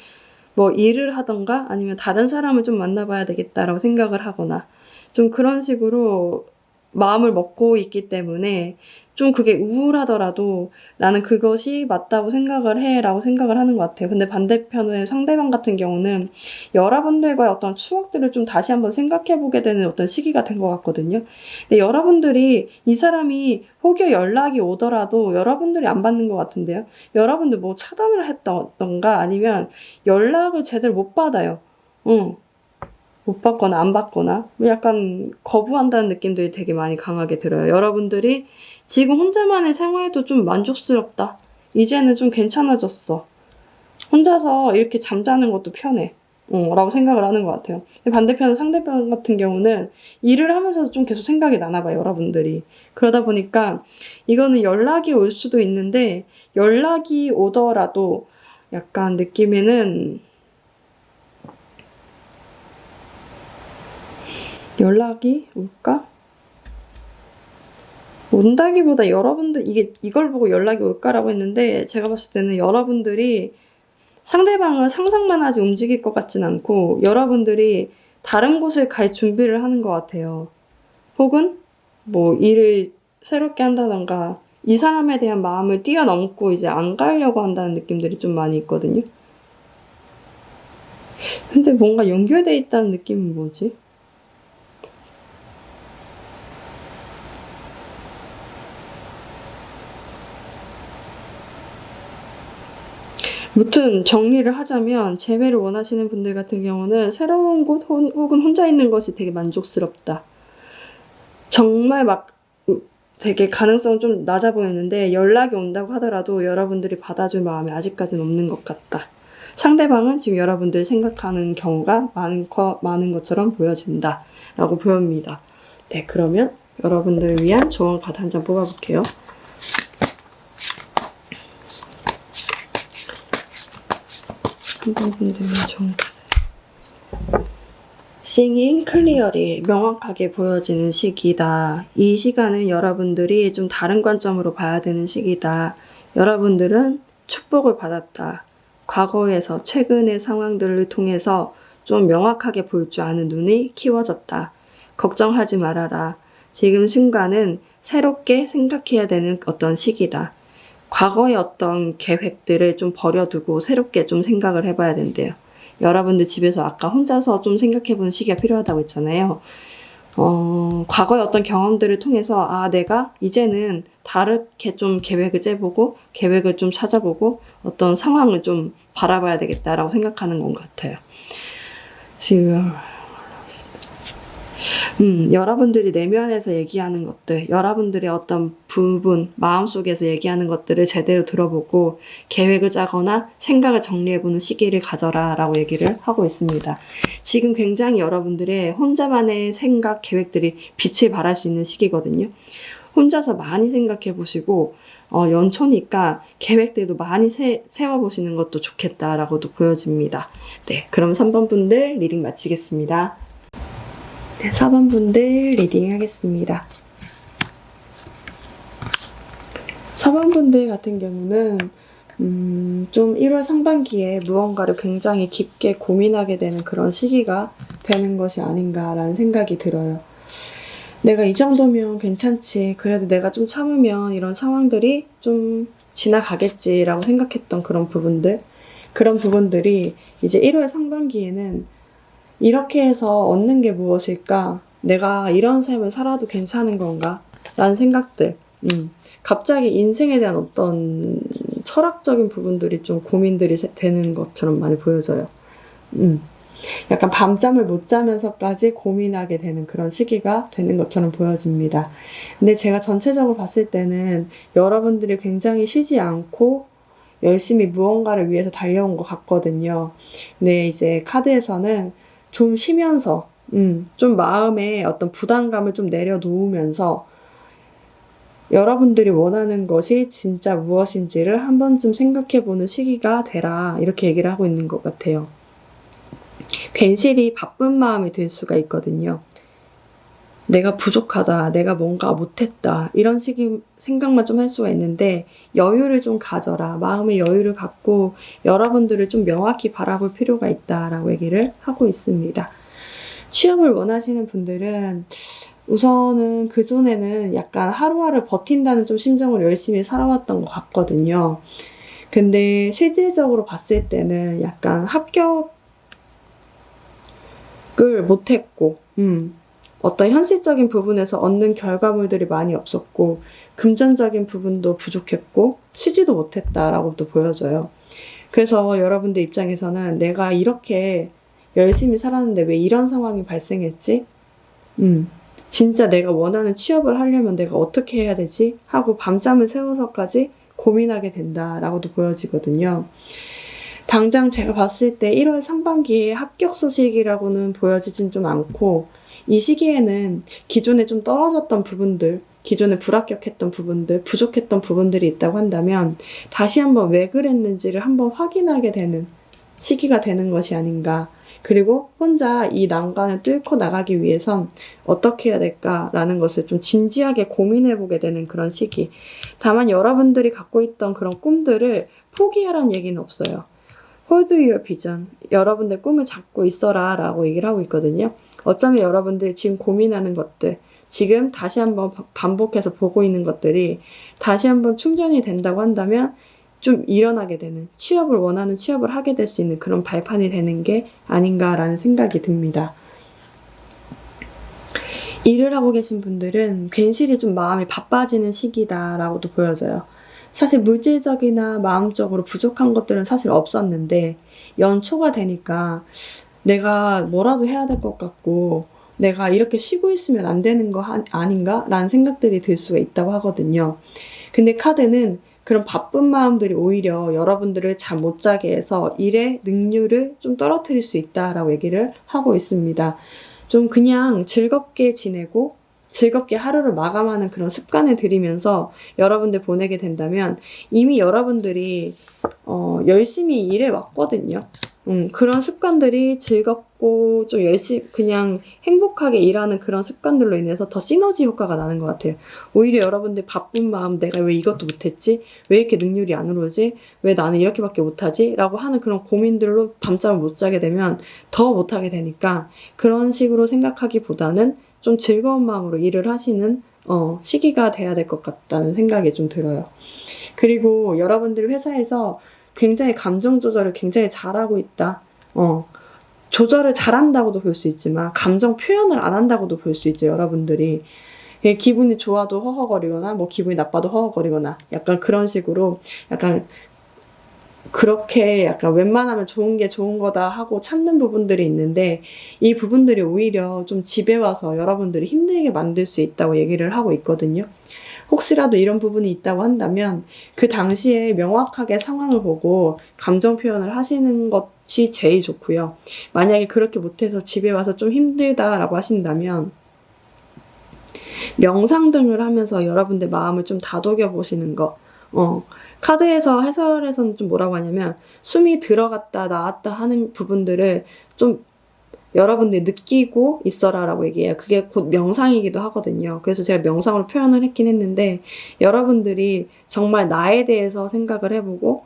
뭐 일을 하던가 아니면 다른 사람을 좀 만나봐야 되겠다라고 생각을 하거나 좀 그런 식으로 마음을 먹고 있기 때문에 좀 그게 우울하더라도 나는 그것이 맞다고 생각을 해 라고 생각을 하는 것 같아요. 근데 반대편에 상대방 같은 경우는 여러분들과의 어떤 추억들을 좀 다시 한번 생각해보게 되는 어떤 시기가 된 것 같거든요. 근데 여러분들이 이 사람이 혹여 연락이 오더라도 여러분들이 안 받는 것 같은데요. 여러분들 뭐 차단을 했던가 아니면 연락을 제대로 못 받아요. 못 받거나 안 받거나 약간 거부한다는 느낌들이 되게 많이 강하게 들어요. 여러분들이 지금 혼자만의 생활도 좀 만족스럽다. 이제는 좀 괜찮아졌어. 혼자서 이렇게 잠자는 것도 편해. 라고 생각을 하는 것 같아요. 반대편 상대편 같은 경우는 일을 하면서도 좀 계속 생각이 나나 봐요, 여러분들이. 그러다 보니까 이거는 연락이 올 수도 있는데 연락이 오더라도 약간 느낌에는 연락이 올까? 온다기보다 여러분들 이걸 보고 연락이 올까라고 했는데 제가 봤을 때는 여러분들이 상대방을 상상만 하지 움직일 것 같진 않고 여러분들이 다른 곳을 갈 준비를 하는 것 같아요. 혹은 뭐 일을 새롭게 한다던가 이 사람에 대한 마음을 뛰어넘고 이제 안 가려고 한다는 느낌들이 좀 많이 있거든요. 근데 뭔가 연결돼 있다는 느낌은 뭐지? 무튼 정리를 하자면 재회를 원하시는 분들 같은 경우는 새로운 곳 혹은 혼자 있는 것이 되게 만족스럽다. 정말 막 되게 가능성은 좀 낮아 보이는데 연락이 온다고 하더라도 여러분들이 받아줄 마음이 아직까지는 없는 것 같다. 상대방은 지금 여러분들이 생각하는 경우가 많은 것처럼 보여진다 라고 보입니다. 네, 그러면 여러분들을 위한 조언 카드 한 장 뽑아볼게요. 상대분들을 위한 조언 카드. Seeing clearly, 명확하게 보여지는 시기다. 이 시간은 여러분들이 좀 다른 관점으로 봐야 되는 시기다. 여러분들은 축복을 받았다. 과거에서 최근의 상황들을 통해서 좀 명확하게 볼 줄 아는 눈이 키워졌다. 걱정하지 말아라. 지금 순간은 새롭게 생각해야 되는 어떤 시기다. 과거의 어떤 계획들을 좀 버려두고 새롭게 좀 생각을 해봐야 된대요. 여러분들 집에서 아까 혼자서 좀 생각해보는 시기가 필요하다고 했잖아요. 과거의 어떤 경험들을 통해서 내가 이제는 다르게 좀 계획을 짜보고 계획을 좀 찾아보고 어떤 상황을 좀 바라봐야 되겠다라고 생각하는 것 같아요. 지금 여러분들이 내면에서 얘기하는 것들, 여러분들의 어떤 부분, 마음속에서 얘기하는 것들을 제대로 들어보고 계획을 짜거나 생각을 정리해보는 시기를 가져라 라고 얘기를 하고 있습니다. 지금 굉장히 여러분들의 혼자만의 생각, 계획들이 빛을 발할 수 있는 시기거든요. 혼자서 많이 생각해보시고 연초니까 계획들도 많이 세워보시는 것도 좋겠다라고도 보여집니다. 네, 그럼 3번 분들 리딩 마치겠습니다. 네, 4번 분들 리딩 하겠습니다. 4번 분들 같은 경우는 좀 1월 상반기에 무언가를 굉장히 깊게 고민하게 되는 그런 시기가 되는 것이 아닌가라는 생각이 들어요. 내가 이 정도면 괜찮지. 그래도 내가 좀 참으면 이런 상황들이 좀 지나가겠지라고 생각했던 그런 부분들이 이제 1월 상반기에는 이렇게 해서 얻는 게 무엇일까? 내가 이런 삶을 살아도 괜찮은 건가? 라는 생각들. 갑자기 인생에 대한 어떤 철학적인 부분들이 좀 고민들이 되는 것처럼 많이 보여져요. 약간 밤잠을 못 자면서까지 고민하게 되는 그런 시기가 되는 것처럼 보여집니다. 근데 제가 전체적으로 봤을 때는 여러분들이 굉장히 쉬지 않고 열심히 무언가를 위해서 달려온 것 같거든요. 근데 이제 카드에서는 좀 쉬면서, 좀 마음에 어떤 부담감을 좀 내려놓으면서 여러분들이 원하는 것이 진짜 무엇인지를 한 번쯤 생각해보는 시기가 되라. 이렇게 얘기를 하고 있는 것 같아요. 괜시리 바쁜 마음이 들 수가 있거든요. 내가 부족하다, 내가 뭔가 못했다, 이런 식의 생각만 좀 할 수가 있는데 여유를 좀 가져라. 마음의 여유를 갖고 여러분들을 좀 명확히 바라볼 필요가 있다라고 얘기를 하고 있습니다. 취업을 원하시는 분들은 우선은 그전에는 약간 하루하루 버틴다는 좀 심정을 열심히 살아왔던 것 같거든요. 근데 실질적으로 봤을 때는 약간 합격을 못했고, 어떤 현실적인 부분에서 얻는 결과물들이 많이 없었고 금전적인 부분도 부족했고 쉬지도 못했다라고도 보여져요. 그래서 여러분들 입장에서는 내가 이렇게 열심히 살았는데 왜 이런 상황이 발생했지? 진짜 내가 원하는 취업을 하려면 내가 어떻게 해야 되지? 하고 밤잠을 새워서까지 고민하게 된다라고도 보여지거든요. 당장 제가 봤을 때 1월 상반기에 합격 소식이라고는 보여지진 좀 않고 이 시기에는 기존에 좀 떨어졌던 부분들, 기존에 불합격했던 부분들, 부족했던 부분들이 있다고 한다면 다시 한번 왜 그랬는지를 한번 확인하게 되는 시기가 되는 것이 아닌가. 그리고 혼자 이 난관을 뚫고 나가기 위해선 어떻게 해야 될까라는 것을 좀 진지하게 고민해보게 되는 그런 시기. 다만 여러분들이 갖고 있던 그런 꿈들을 포기하라는 얘기는 없어요. Hold your vision. 여러분들 꿈을 잡고 있어라 라고 얘기를 하고 있거든요. 어쩌면 여러분들 지금 고민하는 것들, 지금 다시 한번 반복해서 보고 있는 것들이 다시 한번 충전이 된다고 한다면 좀 일어나게 되는, 취업을 원하는 취업을 하게 될 수 있는 그런 발판이 되는 게 아닌가라는 생각이 듭니다. 일을 하고 계신 분들은 괜시리 좀 마음이 바빠지는 시기다라고도 보여져요. 사실 물질적이나 마음적으로 부족한 것들은 사실 없었는데 연초가 되니까 내가 뭐라도 해야 될 것 같고 내가 이렇게 쉬고 있으면 안 되는 거 아닌가? 라는 생각들이 들 수가 있다고 하거든요. 근데 카드는 그런 바쁜 마음들이 오히려 여러분들을 잠 못 자게 해서 일의 능률을 좀 떨어뜨릴 수 있다라고 얘기를 하고 있습니다. 좀 그냥 즐겁게 지내고 즐겁게 하루를 마감하는 그런 습관을 들이면서 여러분들 보내게 된다면 이미 여러분들이 열심히 일해 왔거든요. 그런 습관들이 즐겁고 좀 열심히 그냥 행복하게 일하는 그런 습관들로 인해서 더 시너지 효과가 나는 것 같아요. 오히려 여러분들 바쁜 마음, 내가 왜 이것도 못했지? 왜 이렇게 능률이 안 오르지? 왜 나는 이렇게밖에 못하지? 라고 하는 그런 고민들로 밤잠을 못 자게 되면 더 못하게 되니까 그런 식으로 생각하기보다는 좀 즐거운 마음으로 일을 하시는 시기가 돼야 될 것 같다는 생각이 좀 들어요. 그리고 여러분들 회사에서 굉장히 감정 조절을 굉장히 잘하고 있다. 조절을 잘한다고도 볼 수 있지만 감정 표현을 안 한다고도 볼 수 있죠. 여러분들이 기분이 좋아도 허허거리거나 뭐 기분이 나빠도 허허거리거나 약간 그런 식으로 약간 그렇게 약간 웬만하면 좋은 게 좋은 거다 하고 참는 부분들이 있는데 이 부분들이 오히려 좀 집에 와서 여러분들이 힘들게 만들 수 있다고 얘기를 하고 있거든요. 혹시라도 이런 부분이 있다고 한다면 그 당시에 명확하게 상황을 보고 감정 표현을 하시는 것이 제일 좋고요. 만약에 그렇게 못해서 집에 와서 좀 힘들다라고 하신다면 명상 등을 하면서 여러분들 마음을 좀 다독여 보시는 거. 카드에서 해설에서는 좀 뭐라고 하냐면 숨이 들어갔다 나왔다 하는 부분들을 좀 여러분들이 느끼고 있어라라고 얘기해요. 그게 곧 명상이기도 하거든요. 그래서 제가 명상으로 표현을 했긴 했는데 여러분들이 정말 나에 대해서 생각을 해보고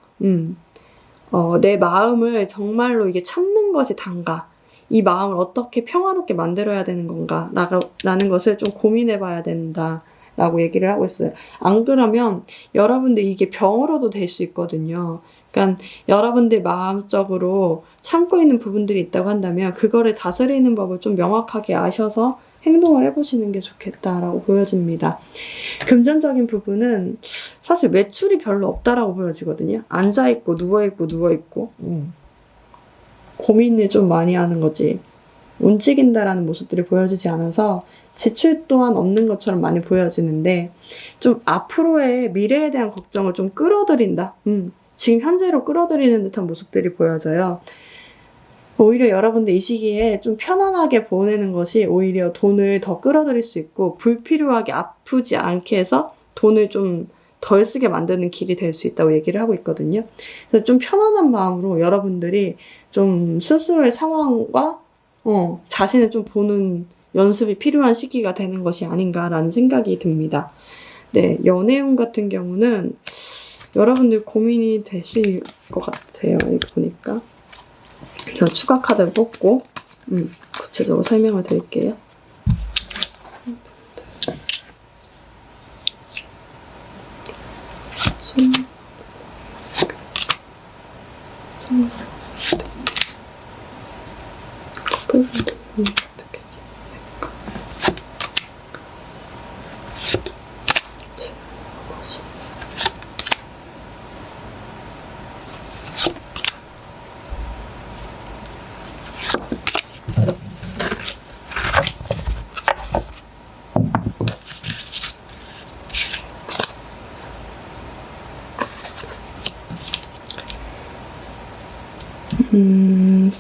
내 마음을 정말로 이게 참는 것이 단가, 이 마음을 어떻게 평화롭게 만들어야 되는 건가 라는 것을 좀 고민해 봐야 된다 라고 얘기를 하고 있어요. 안 그러면 여러분들 이게 병으로도 될 수 있거든요. 그러니까 여러분들 마음적으로 참고 있는 부분들이 있다고 한다면 그거를 다스리는 법을 좀 명확하게 아셔서 행동을 해보시는 게 좋겠다라고 보여집니다. 금전적인 부분은 사실 매출이 별로 없다라고 보여지거든요. 앉아있고 누워있고 고민을 좀 많이 하는 거지 움직인다라는 모습들이 보여지지 않아서 지출 또한 없는 것처럼 많이 보여지는데 좀 앞으로의 미래에 대한 걱정을 좀 끌어들인다. 지금 현재로 끌어들이는 듯한 모습들이 보여져요. 오히려 여러분들 이 시기에 좀 편안하게 보내는 것이 오히려 돈을 더 끌어들일 수 있고 불필요하게 아프지 않게 해서 돈을 좀 덜 쓰게 만드는 길이 될 수 있다고 얘기를 하고 있거든요. 그래서 좀 편안한 마음으로 여러분들이 좀 스스로의 상황과 자신을 좀 보는 연습이 필요한 시기가 되는 것이 아닌가라는 생각이 듭니다. 네, 연애운 같은 경우는 여러분들 고민이 되실 것 같아요. 이거 보니까. 저 추가 카드를 뽑고 구체적으로 설명을 드릴게요.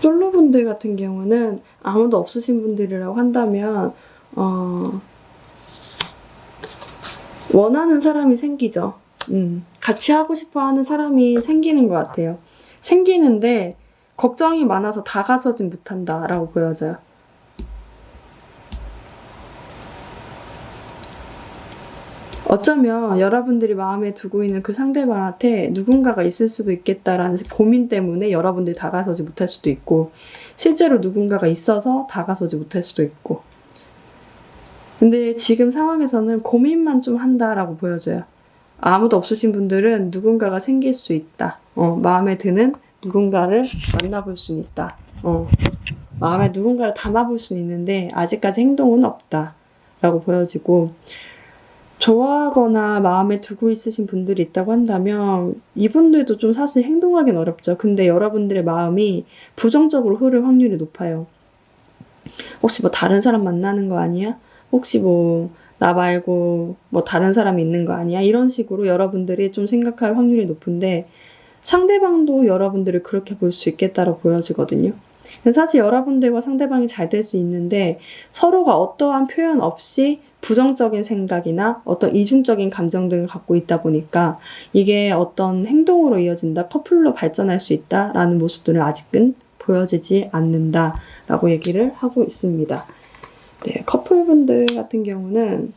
솔로분들 같은 경우는 아무도 없으신 분들이라고 한다면 원하는 사람이 생기죠. 같이 하고 싶어 하는 사람이 생기는 것 같아요. 생기는데 걱정이 많아서 다가서진 못한다라고 보여져요. 어쩌면 여러분들이 마음에 두고 있는 그 상대방한테 누군가가 있을 수도 있겠다라는 고민 때문에 여러분들이 다가서지 못할 수도 있고 실제로 누군가가 있어서 다가서지 못할 수도 있고 근데 지금 상황에서는 고민만 좀 한다라고 보여져요. 아무도 없으신 분들은 누군가가 생길 수 있다. 마음에 드는 누군가를 만나볼 수는 있다. 마음에 누군가를 담아볼 수는 있는데 아직까지 행동은 없다 라고 보여지고 좋아하거나 마음에 두고 있으신 분들이 있다고 한다면 이분들도 좀 사실 행동하기는 어렵죠. 근데 여러분들의 마음이 부정적으로 흐를 확률이 높아요. 혹시 뭐 다른 사람 만나는 거 아니야? 혹시 뭐 나 말고 뭐 다른 사람이 있는 거 아니야? 이런 식으로 여러분들이 좀 생각할 확률이 높은데 상대방도 여러분들을 그렇게 볼 수 있겠다라고 보여지거든요. 사실 여러분들과 상대방이 잘 될 수 있는데 서로가 어떠한 표현 없이 부정적인 생각이나 어떤 이중적인 감정 등을 갖고 있다 보니까 이게 어떤 행동으로 이어진다, 커플로 발전할 수 있다라는 모습들은 아직은 보여지지 않는다라고 얘기를 하고 있습니다. 네, 커플분들 같은 경우는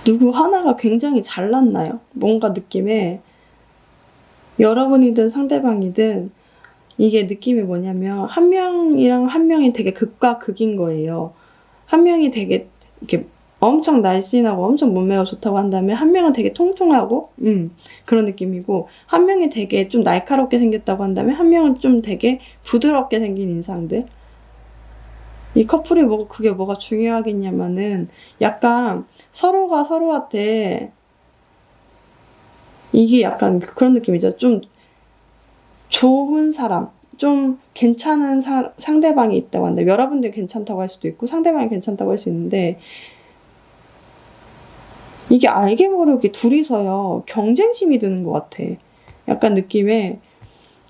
누구 하나가 굉장히 잘났나요? 뭔가 느낌에 여러분이든 상대방이든 이게 느낌이 뭐냐면 한 명이랑 한 명이 되게 극과 극인 거예요. 한 명이 되게 이렇게 엄청 날씬하고 엄청 몸매가 좋다고 한다면 한 명은 되게 통통하고 그런 느낌이고 한 명이 되게 좀 날카롭게 생겼다고 한다면 한 명은 좀 되게 부드럽게 생긴 인상들. 이 커플이 그게 뭐가 중요하겠냐면은 약간 서로가 서로한테 이게 약간 그런 느낌이죠. 좀 좋은 사람, 좀 괜찮은 상대방이 있다고 한다. 여러분들이 괜찮다고 할 수도 있고 상대방이 괜찮다고 할 수 있는데 이게 알게 모르게 둘이서요 경쟁심이 드는 것 같아. 약간 느낌에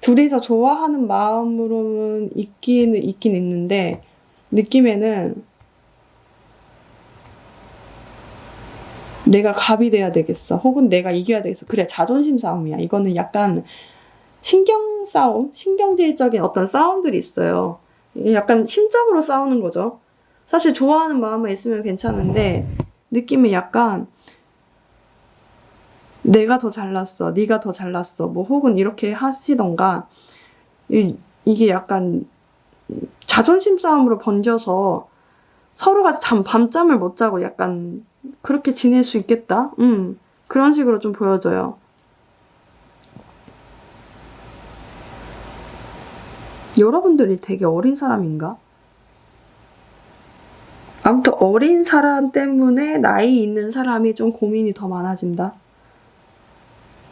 둘이서 좋아하는 마음으로는 있긴 있는데 느낌에는 내가 갑이 돼야 되겠어. 혹은 내가 이겨야 되겠어. 그래, 자존심 싸움이야. 이거는 약간 신경 싸움, 신경질적인 어떤 싸움들이 있어요. 약간 심적으로 싸우는 거죠. 사실 좋아하는 마음만 있으면 괜찮은데 느낌이 약간 내가 더 잘났어, 네가 더 잘났어, 뭐 혹은 이렇게 하시던가 이게 약간 자존심 싸움으로 번져서 서로가 밤잠을 못 자고 약간 그렇게 지낼 수 있겠다? 그런 식으로 좀 보여져요. 여러분들이 되게 어린 사람인가? 아무튼 어린 사람 때문에 나이 있는 사람이 좀 고민이 더 많아진다.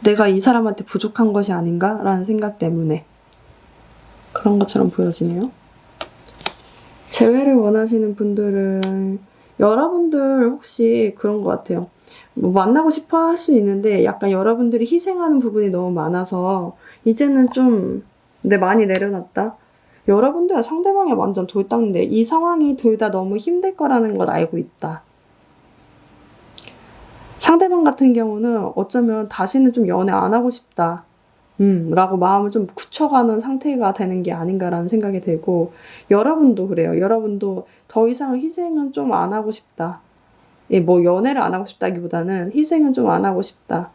내가 이 사람한테 부족한 것이 아닌가? 라는 생각 때문에 그런 것처럼 보여지네요. 재회를 원하시는 분들은 여러분들 혹시 그런 것 같아요. 뭐 만나고 싶어 할 수 있는데 약간 여러분들이 희생하는 부분이 너무 많아서 이제는 좀 많이 내려놨다. 여러분들은 상대방이 완전 돌덩인데 이 상황이 둘 다 너무 힘들 거라는 걸 알고 있다. 상대방 같은 경우는 어쩌면 다시는 좀 연애 안 하고 싶다. 라고 마음을 좀 굳혀가는 상태가 되는 게 아닌가라는 생각이 들고 여러분도 그래요. 여러분도 더 이상 희생은 좀 안 하고 싶다. 뭐 연애를 안 하고 싶다기보다는 희생은 좀 안 하고 싶다.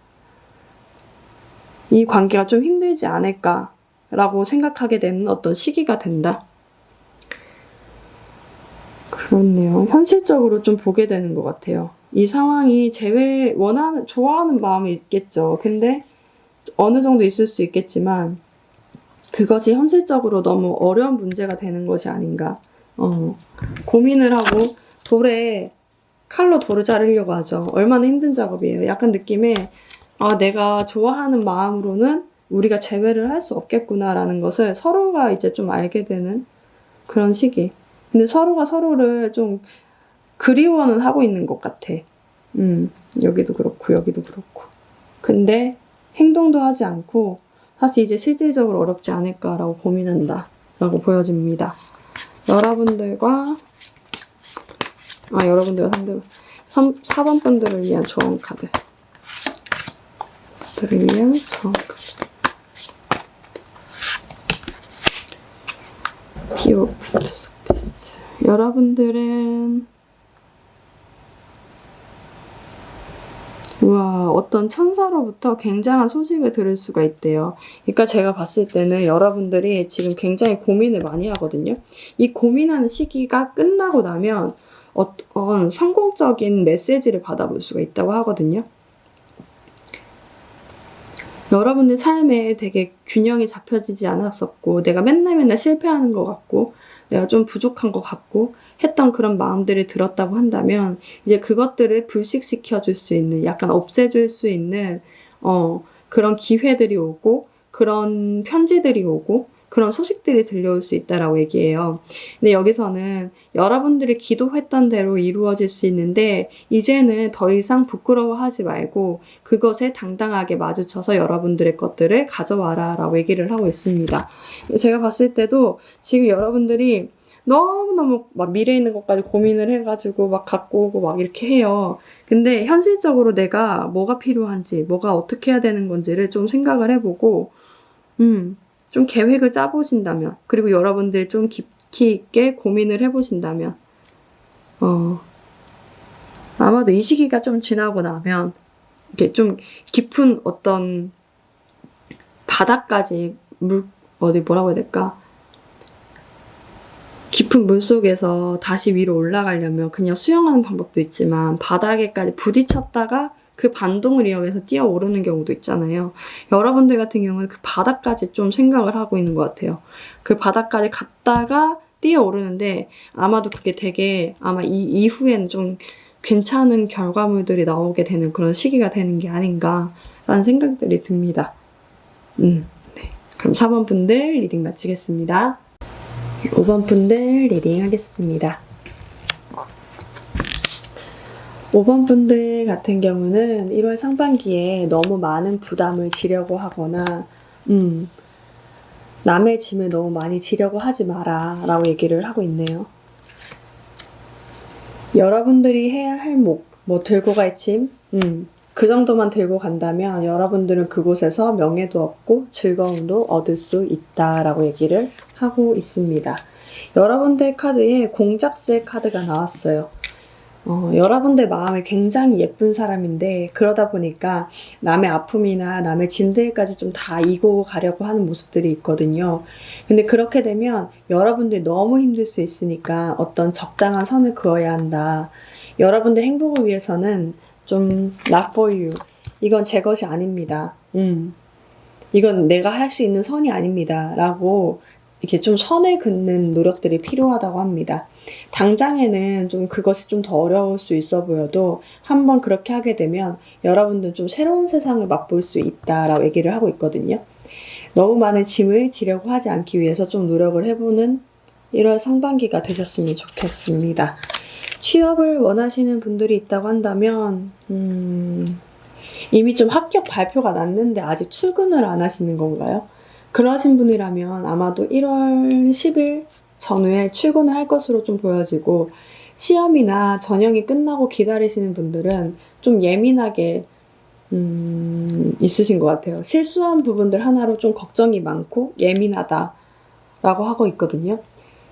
이 관계가 좀 힘들지 않을까라고 생각하게 되는 어떤 시기가 된다. 그렇네요. 현실적으로 좀 보게 되는 것 같아요. 이 상황이 좋아하는 마음이 있겠죠. 근데 어느 정도 있을 수 있겠지만 그것이 현실적으로 너무 어려운 문제가 되는 것이 아닌가. 고민을 하고 칼로 돌을 자르려고 하죠. 얼마나 힘든 작업이에요. 약간 느낌에 내가 좋아하는 마음으로는 우리가 재회를 할 수 없겠구나라는 것을 서로가 이제 좀 알게 되는 그런 시기. 근데 서로가 서로를 좀 그리워는 하고 있는 것 같아. 여기도 그렇고 여기도 그렇고. 근데 행동도 하지 않고 사실 이제 실질적으로 어렵지 않을까라고 고민한다 라고 보여집니다. 여러분들과 상대방 4번 분들을 위한 조언 카드. 들을 위한 조언 카드. 여러분들은 어떤 천사로부터 굉장한 소식을 들을 수가 있대요. 그러니까 제가 봤을 때는 여러분들이 지금 굉장히 고민을 많이 하거든요. 이 고민하는 시기가 끝나고 나면 어떤 성공적인 메시지를 받아볼 수가 있다고 하거든요. 여러분들 삶에 되게 균형이 잡혀지지 않았었고 내가 맨날 실패하는 것 같고 내가 좀 부족한 것 같고 했던 그런 마음들이 들었다고 한다면 이제 그것들을 불식시켜 줄 수 있는, 약간 없애줄 수 있는 그런 기회들이 오고 그런 편지들이 오고 그런 소식들이 들려올 수 있다라고 얘기해요. 근데 여기서는 여러분들이 기도했던 대로 이루어질 수 있는데 이제는 더 이상 부끄러워하지 말고 그것에 당당하게 마주쳐서 여러분들의 것들을 가져와라 라고 얘기를 하고 있습니다. 제가 봤을 때도 지금 여러분들이 너무너무 막 미래에 있는 것까지 고민을 해가지고 막 갖고 오고 막 이렇게 해요. 근데 현실적으로 내가 뭐가 필요한지, 뭐가 어떻게 해야 되는 건지를 좀 생각을 해보고, 좀 계획을 짜보신다면, 그리고 여러분들 좀 깊이 있게 고민을 해보신다면, 아마도 이 시기가 좀 지나고 나면, 이렇게 좀 깊은 어떤 바닥까지 뭐라고 해야 될까? 깊은 물 속에서 다시 위로 올라가려면 그냥 수영하는 방법도 있지만 바닥에까지 부딪혔다가 그 반동을 이용해서 뛰어오르는 경우도 있잖아요. 여러분들 같은 경우는 그 바닥까지 좀 생각을 하고 있는 것 같아요. 그 바닥까지 갔다가 뛰어오르는데 아마도 그게 되게 아마 이 이후에는 좀 괜찮은 결과물들이 나오게 되는 그런 시기가 되는 게 아닌가라는 생각들이 듭니다. 네. 그럼 4번 분들 리딩 마치겠습니다. 5번 분들 리딩 하겠습니다. 5번 분들 같은 경우는 1월 상반기에 너무 많은 부담을 지려고 하거나 남의 짐을 너무 많이 지려고 하지 마라 라고 얘기를 하고 있네요. 여러분들이 해야 할 뭐 들고 갈 짐, 그 정도만 들고 간다면 여러분들은 그곳에서 명예도 얻고 즐거움도 얻을 수 있다라고 얘기를 하고 있습니다. 여러분들 카드에 공작새 카드가 나왔어요. 여러분들 마음이 굉장히 예쁜 사람인데 그러다 보니까 남의 아픔이나 남의 짐들까지 좀 다 이고 가려고 하는 모습들이 있거든요. 근데 그렇게 되면 여러분들이 너무 힘들 수 있으니까 어떤 적당한 선을 그어야 한다. 여러분들 행복을 위해서는 좀 not for you. 이건 제 것이 아닙니다. 이건 내가 할 수 있는 선이 아닙니다. 라고 이렇게 좀 선을 긋는 노력들이 필요하다고 합니다. 당장에는 좀 그것이 좀 더 어려울 수 있어 보여도 한번 그렇게 하게 되면 여러분들 좀 새로운 세상을 맛볼 수 있다라고 얘기를 하고 있거든요. 너무 많은 짐을 지려고 하지 않기 위해서 좀 노력을 해보는 1월 상반기가 되셨으면 좋겠습니다. 취업을 원하시는 분들이 있다고 한다면 이미 좀 합격 발표가 났는데 아직 출근을 안 하시는 건가요? 그러신 분이라면 아마도 1월 10일 전후에 출근을 할 것으로 좀 보여지고 시험이나 전형이 끝나고 기다리시는 분들은 좀 예민하게 있으신 것 같아요. 실수한 부분들 하나로 좀 걱정이 많고 예민하다라고 하고 있거든요.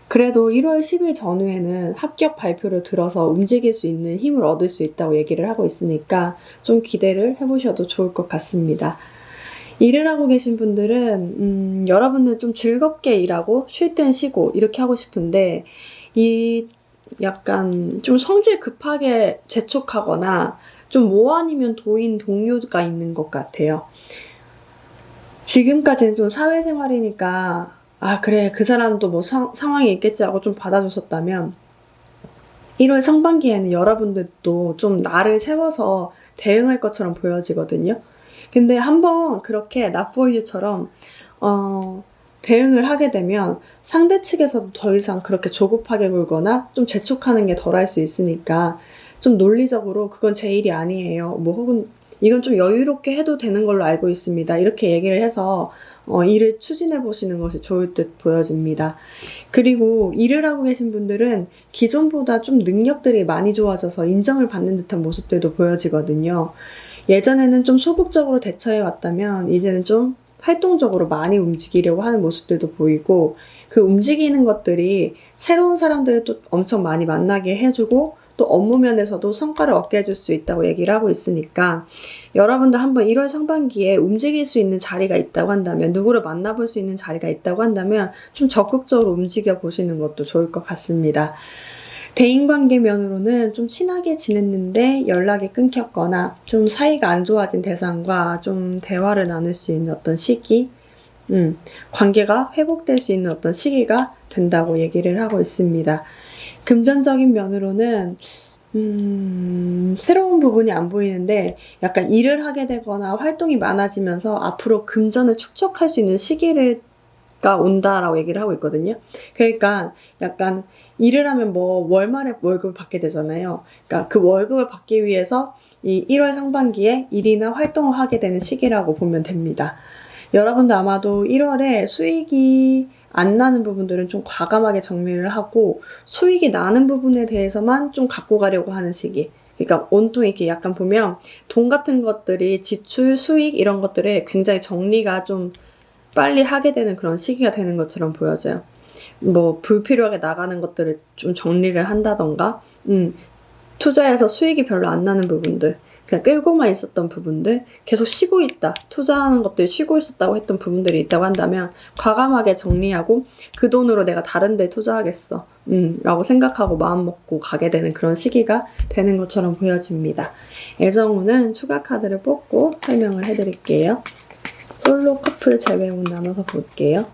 그래도 1월 10일 전후에는 합격 발표를 들어서 움직일 수 있는 힘을 얻을 수 있다고 얘기를 하고 있으니까 좀 기대를 해보셔도 좋을 것 같습니다. 일을 하고 계신 분들은 여러분들 좀 즐겁게 일하고 쉴 땐 쉬고 이렇게 하고 싶은데 이 약간 좀 성질 급하게 재촉하거나 좀 뭐 아니면 도인 동료가 있는 것 같아요. 지금까지는 좀 사회생활이니까 아 그래 그 사람도 뭐 상황이 있겠지 하고 좀 받아줬었다면 1월 상반기에는 여러분들도 좀 나를 세워서 대응할 것처럼 보여지거든요. 근데 한번 그렇게 not for you처럼 대응을 하게 되면 상대 측에서도 더 이상 그렇게 조급하게 굴거나 좀 재촉하는 게 덜할 수 있으니까 좀 논리적으로 그건 제 일이 아니에요. 뭐 혹은 이건 좀 여유롭게 해도 되는 걸로 알고 있습니다. 이렇게 얘기를 해서 일을 추진해 보시는 것이 좋을 듯 보여집니다. 그리고 일을 하고 계신 분들은 기존보다 좀 능력들이 많이 좋아져서 인정을 받는 듯한 모습들도 보여지거든요. 예전에는 좀 소극적으로 대처해 왔다면 이제는 좀 활동적으로 많이 움직이려고 하는 모습들도 보이고 그 움직이는 것들이 새로운 사람들을 또 엄청 많이 만나게 해주고 또 업무 면에서도 성과를 얻게 해줄 수 있다고 얘기를 하고 있으니까 여러분도 한번 1월 상반기에 움직일 수 있는 자리가 있다고 한다면 누구를 만나볼 수 있는 자리가 있다고 한다면 좀 적극적으로 움직여 보시는 것도 좋을 것 같습니다. 대인관계 면으로는 좀 친하게 지냈는데 연락이 끊겼거나 좀 사이가 안 좋아진 대상과 좀 대화를 나눌 수 있는 어떤 시기, 관계가 회복될 수 있는 어떤 시기가 된다고 얘기를 하고 있습니다. 금전적인 면으로는 새로운 부분이 안 보이는데 약간 일을 하게 되거나 활동이 많아지면서 앞으로 금전을 축적할 수 있는 시기가 온다라고 얘기를 하고 있거든요. 그러니까 약간 일을 하면 뭐 월말에 월급을 받게 되잖아요. 그러니까 그 월급을 받기 위해서 이 1월 상반기에 일이나 활동을 하게 되는 시기라고 보면 됩니다. 여러분들 아마도 1월에 수익이 안 나는 부분들은 좀 과감하게 정리를 하고 수익이 나는 부분에 대해서만 좀 갖고 가려고 하는 시기. 그러니까 온통 이렇게 약간 보면 돈 같은 것들이 지출, 수익 이런 것들에 굉장히 정리가 좀 빨리 하게 되는 그런 시기가 되는 것처럼 보여져요. 뭐 불필요하게 나가는 것들을 좀 정리를 한다던가, 투자해서 수익이 별로 안 나는 부분들, 그냥 끌고만 있었던 부분들, 계속 쉬고 있다, 투자하는 것들이 쉬고 있었다고 했던 부분들이 있다고 한다면 과감하게 정리하고 그 돈으로 내가 다른 데 투자하겠어 라고 생각하고 마음 먹고 가게 되는 그런 시기가 되는 것처럼 보여집니다. 애정운은 추가 카드를 뽑고 설명을 해드릴게요. 솔로 커플 제외운 나눠서 볼게요.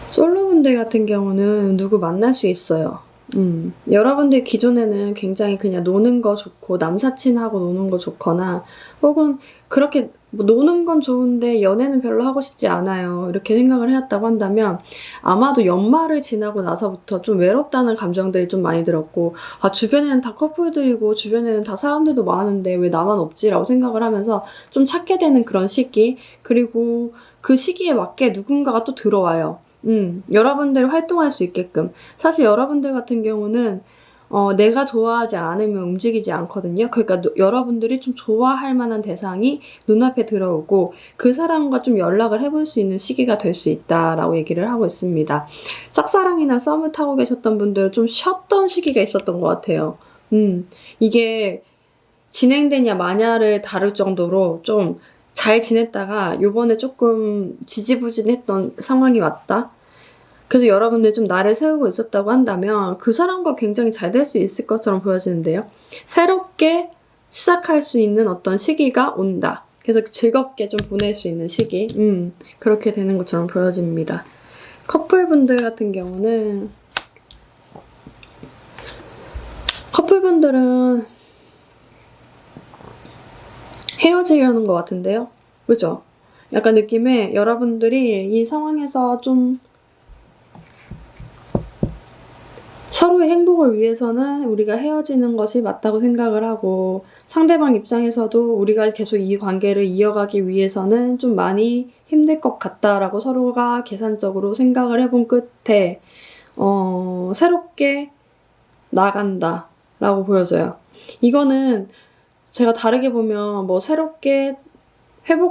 솔로분들 같은 경우는 누구 만날 수 있어요. 여러분들 기존에는 굉장히 그냥 노는 거 좋고 남사친하고 노는 거 좋거나 혹은 그렇게 뭐 노는 건 좋은데 연애는 별로 하고 싶지 않아요. 이렇게 생각을 해왔다고 한다면 아마도 연말을 지나고 나서부터 좀 외롭다는 감정들이 좀 많이 들었고 아 주변에는 다 커플들이고 주변에는 다 사람들도 많은데 왜 나만 없지라고 생각을 하면서 좀 찾게 되는 그런 시기 그리고 그 시기에 맞게 누군가가 또 들어와요. 여러분들이 활동할 수 있게끔. 사실 여러분들 같은 경우는 내가 좋아하지 않으면 움직이지 않거든요. 그러니까 여러분들이 좀 좋아할 만한 대상이 눈앞에 들어오고 그 사람과 좀 연락을 해볼 수 있는 시기가 될 수 있다라고 얘기를 하고 있습니다. 짝사랑이나 썸을 타고 계셨던 분들은 좀 쉬었던 시기가 있었던 것 같아요. 이게 진행되냐 마냐를 다룰 정도로 좀 잘 지냈다가 요번에 조금 지지부진했던 상황이 왔다. 그래서 여러분들 좀 나를 세우고 있었다고 한다면 그 사람과 굉장히 잘 될 수 있을 것처럼 보여지는데요. 새롭게 시작할 수 있는 어떤 시기가 온다. 그래서 즐겁게 좀 보낼 수 있는 시기. 그렇게 되는 것처럼 보여집니다. 커플분들 같은 경우는 커플분들은 헤어지려는 것 같은데요. 그죠? 약간 느낌에 여러분들이 이 상황에서 좀 서로의 행복을 위해서는 우리가 헤어지는 것이 맞다고 생각을 하고 상대방 입장에서도 우리가 계속 이 관계를 이어가기 위해서는 좀 많이 힘들 것 같다라고 서로가 계산적으로 생각을 해본 끝에 새롭게 나간다라고 보여져요. 이거는 제가 다르게 보면 뭐 새롭게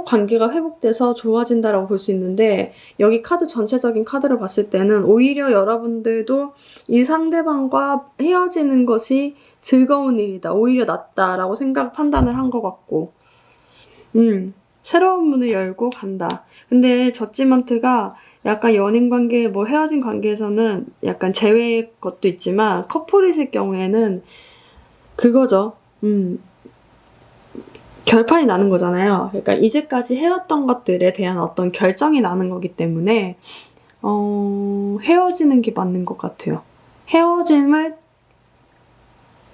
관계가 회복돼서 좋아진다라고 볼 수 있는데 여기 카드 전체적인 카드를 봤을 때는 오히려 여러분들도 이 상대방과 헤어지는 것이 즐거운 일이다. 오히려 낫다라고 판단을 한 것 같고 새로운 문을 열고 간다. 근데 저지먼트가 약간 연인 관계, 뭐 헤어진 관계에서는 약간 제외의 것도 있지만 커플이실 경우에는 그거죠. 결판이 나는 거잖아요. 그러니까 이제까지 해왔던 것들에 대한 어떤 결정이 나는 거기 때문에 헤어지는 게 맞는 것 같아요. 헤어짐을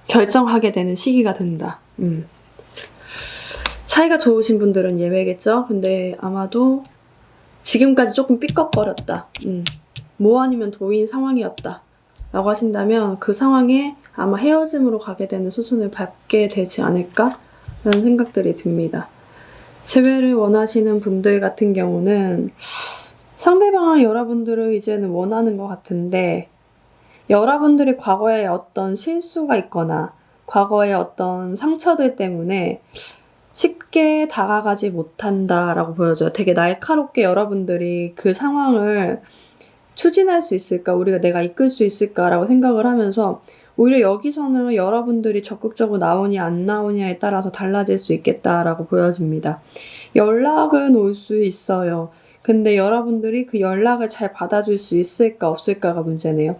결정하게 되는 시기가 된다. 사이가 좋으신 분들은 예외겠죠? 근데 아마도 지금까지 조금 삐걱거렸다. 뭐 아니면 도인 상황이었다. 라고 하신다면 그 상황에 아마 헤어짐으로 가게 되는 수순을 밟게 되지 않을까? 라는 생각들이 듭니다. 재회를 원하시는 분들 같은 경우는 상대방은 여러분들을 이제는 원하는 것 같은데 여러분들이 과거에 어떤 실수가 있거나 과거의 어떤 상처들 때문에 쉽게 다가가지 못한다라고 보여져요. 되게 날카롭게 여러분들이 그 상황을 추진할 수 있을까? 내가 이끌 수 있을까라고 생각을 하면서 오히려 여기서는 여러분들이 적극적으로 나오냐 안 나오냐에 따라서 달라질 수 있겠다라고 보여집니다. 연락은 올 수 있어요. 근데 여러분들이 그 연락을 잘 받아줄 수 있을까 없을까가 문제네요.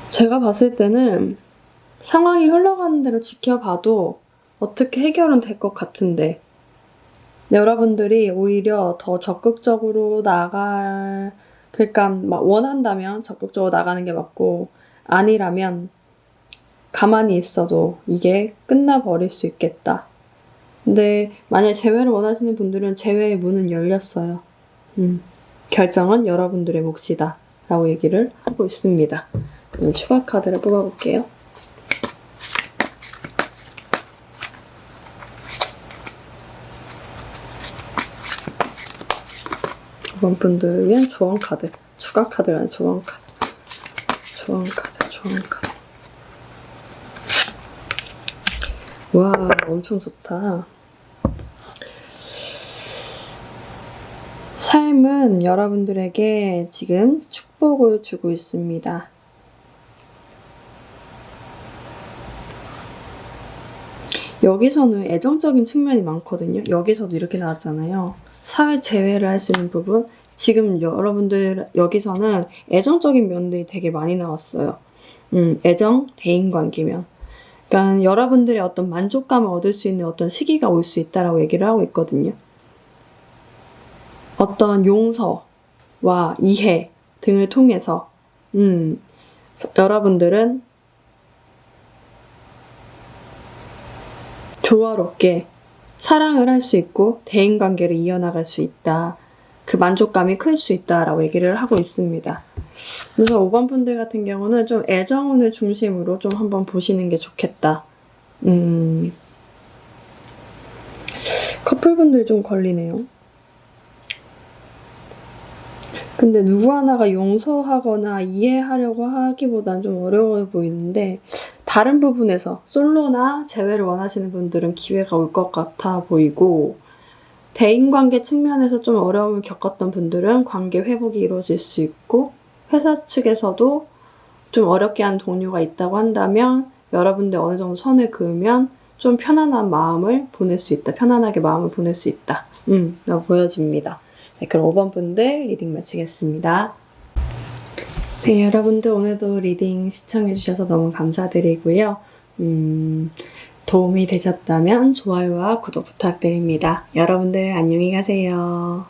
제가 봤을 때는 상황이 흘러가는 대로 지켜봐도 어떻게 해결은 될 것 같은데 여러분들이 오히려 더 적극적으로 그러니까 막 원한다면 적극적으로 나가는 게 맞고 아니라면 가만히 있어도 이게 끝나버릴 수 있겠다. 근데 만약에 재회를 원하시는 분들은 재회의 문은 열렸어요. 결정은 여러분들의 몫이다 라고 얘기를 하고 있습니다. 그럼 추가 카드를 뽑아볼게요. 이번 분들 위한 조언 카드. 추가 카드가 아니라 조언 카드. 조언 카드. 와, 엄청 좋다. 삶은 여러분들에게 지금 축복을 주고 있습니다. 여기서는 애정적인 측면이 많거든요. 여기서도 이렇게 나왔잖아요. 사회 재회를 할 수 있는 부분. 지금 여러분들 여기서는 애정적인 면들이 되게 많이 나왔어요. 애정, 대인관계면. 그러니까 여러분들의 어떤 만족감을 얻을 수 있는 어떤 시기가 올 수 있다라고 얘기를 하고 있거든요. 어떤 용서와 이해 등을 통해서 여러분들은 조화롭게 사랑을 할 수 있고 대인관계를 이어나갈 수 있다. 그 만족감이 클 수 있다라고 얘기를 하고 있습니다. 그래서 5번 분들 같은 경우는 좀 애정운을 중심으로 좀 한번 보시는 게 좋겠다. 커플분들 좀 걸리네요. 근데 누구 하나가 용서하거나 이해하려고 하기보단 좀 어려워 보이는데 다른 부분에서 솔로나 재회를 원하시는 분들은 기회가 올 것 같아 보이고 대인관계 측면에서 좀 어려움을 겪었던 분들은 관계 회복이 이루어질 수 있고 회사 측에서도 좀 어렵게 한 동료가 있다고 한다면 여러분들 어느 정도 선을 그으면 좀 편안한 마음을 보낼 수 있다. 편안하게 마음을 보낼 수 있다. 라고 보여집니다. 네, 그럼 5번 분들 리딩 마치겠습니다. 네, 여러분들 오늘도 리딩 시청해주셔서 너무 감사드리고요. 도움이 되셨다면 좋아요와 구독 부탁드립니다. 여러분들 안녕히 가세요.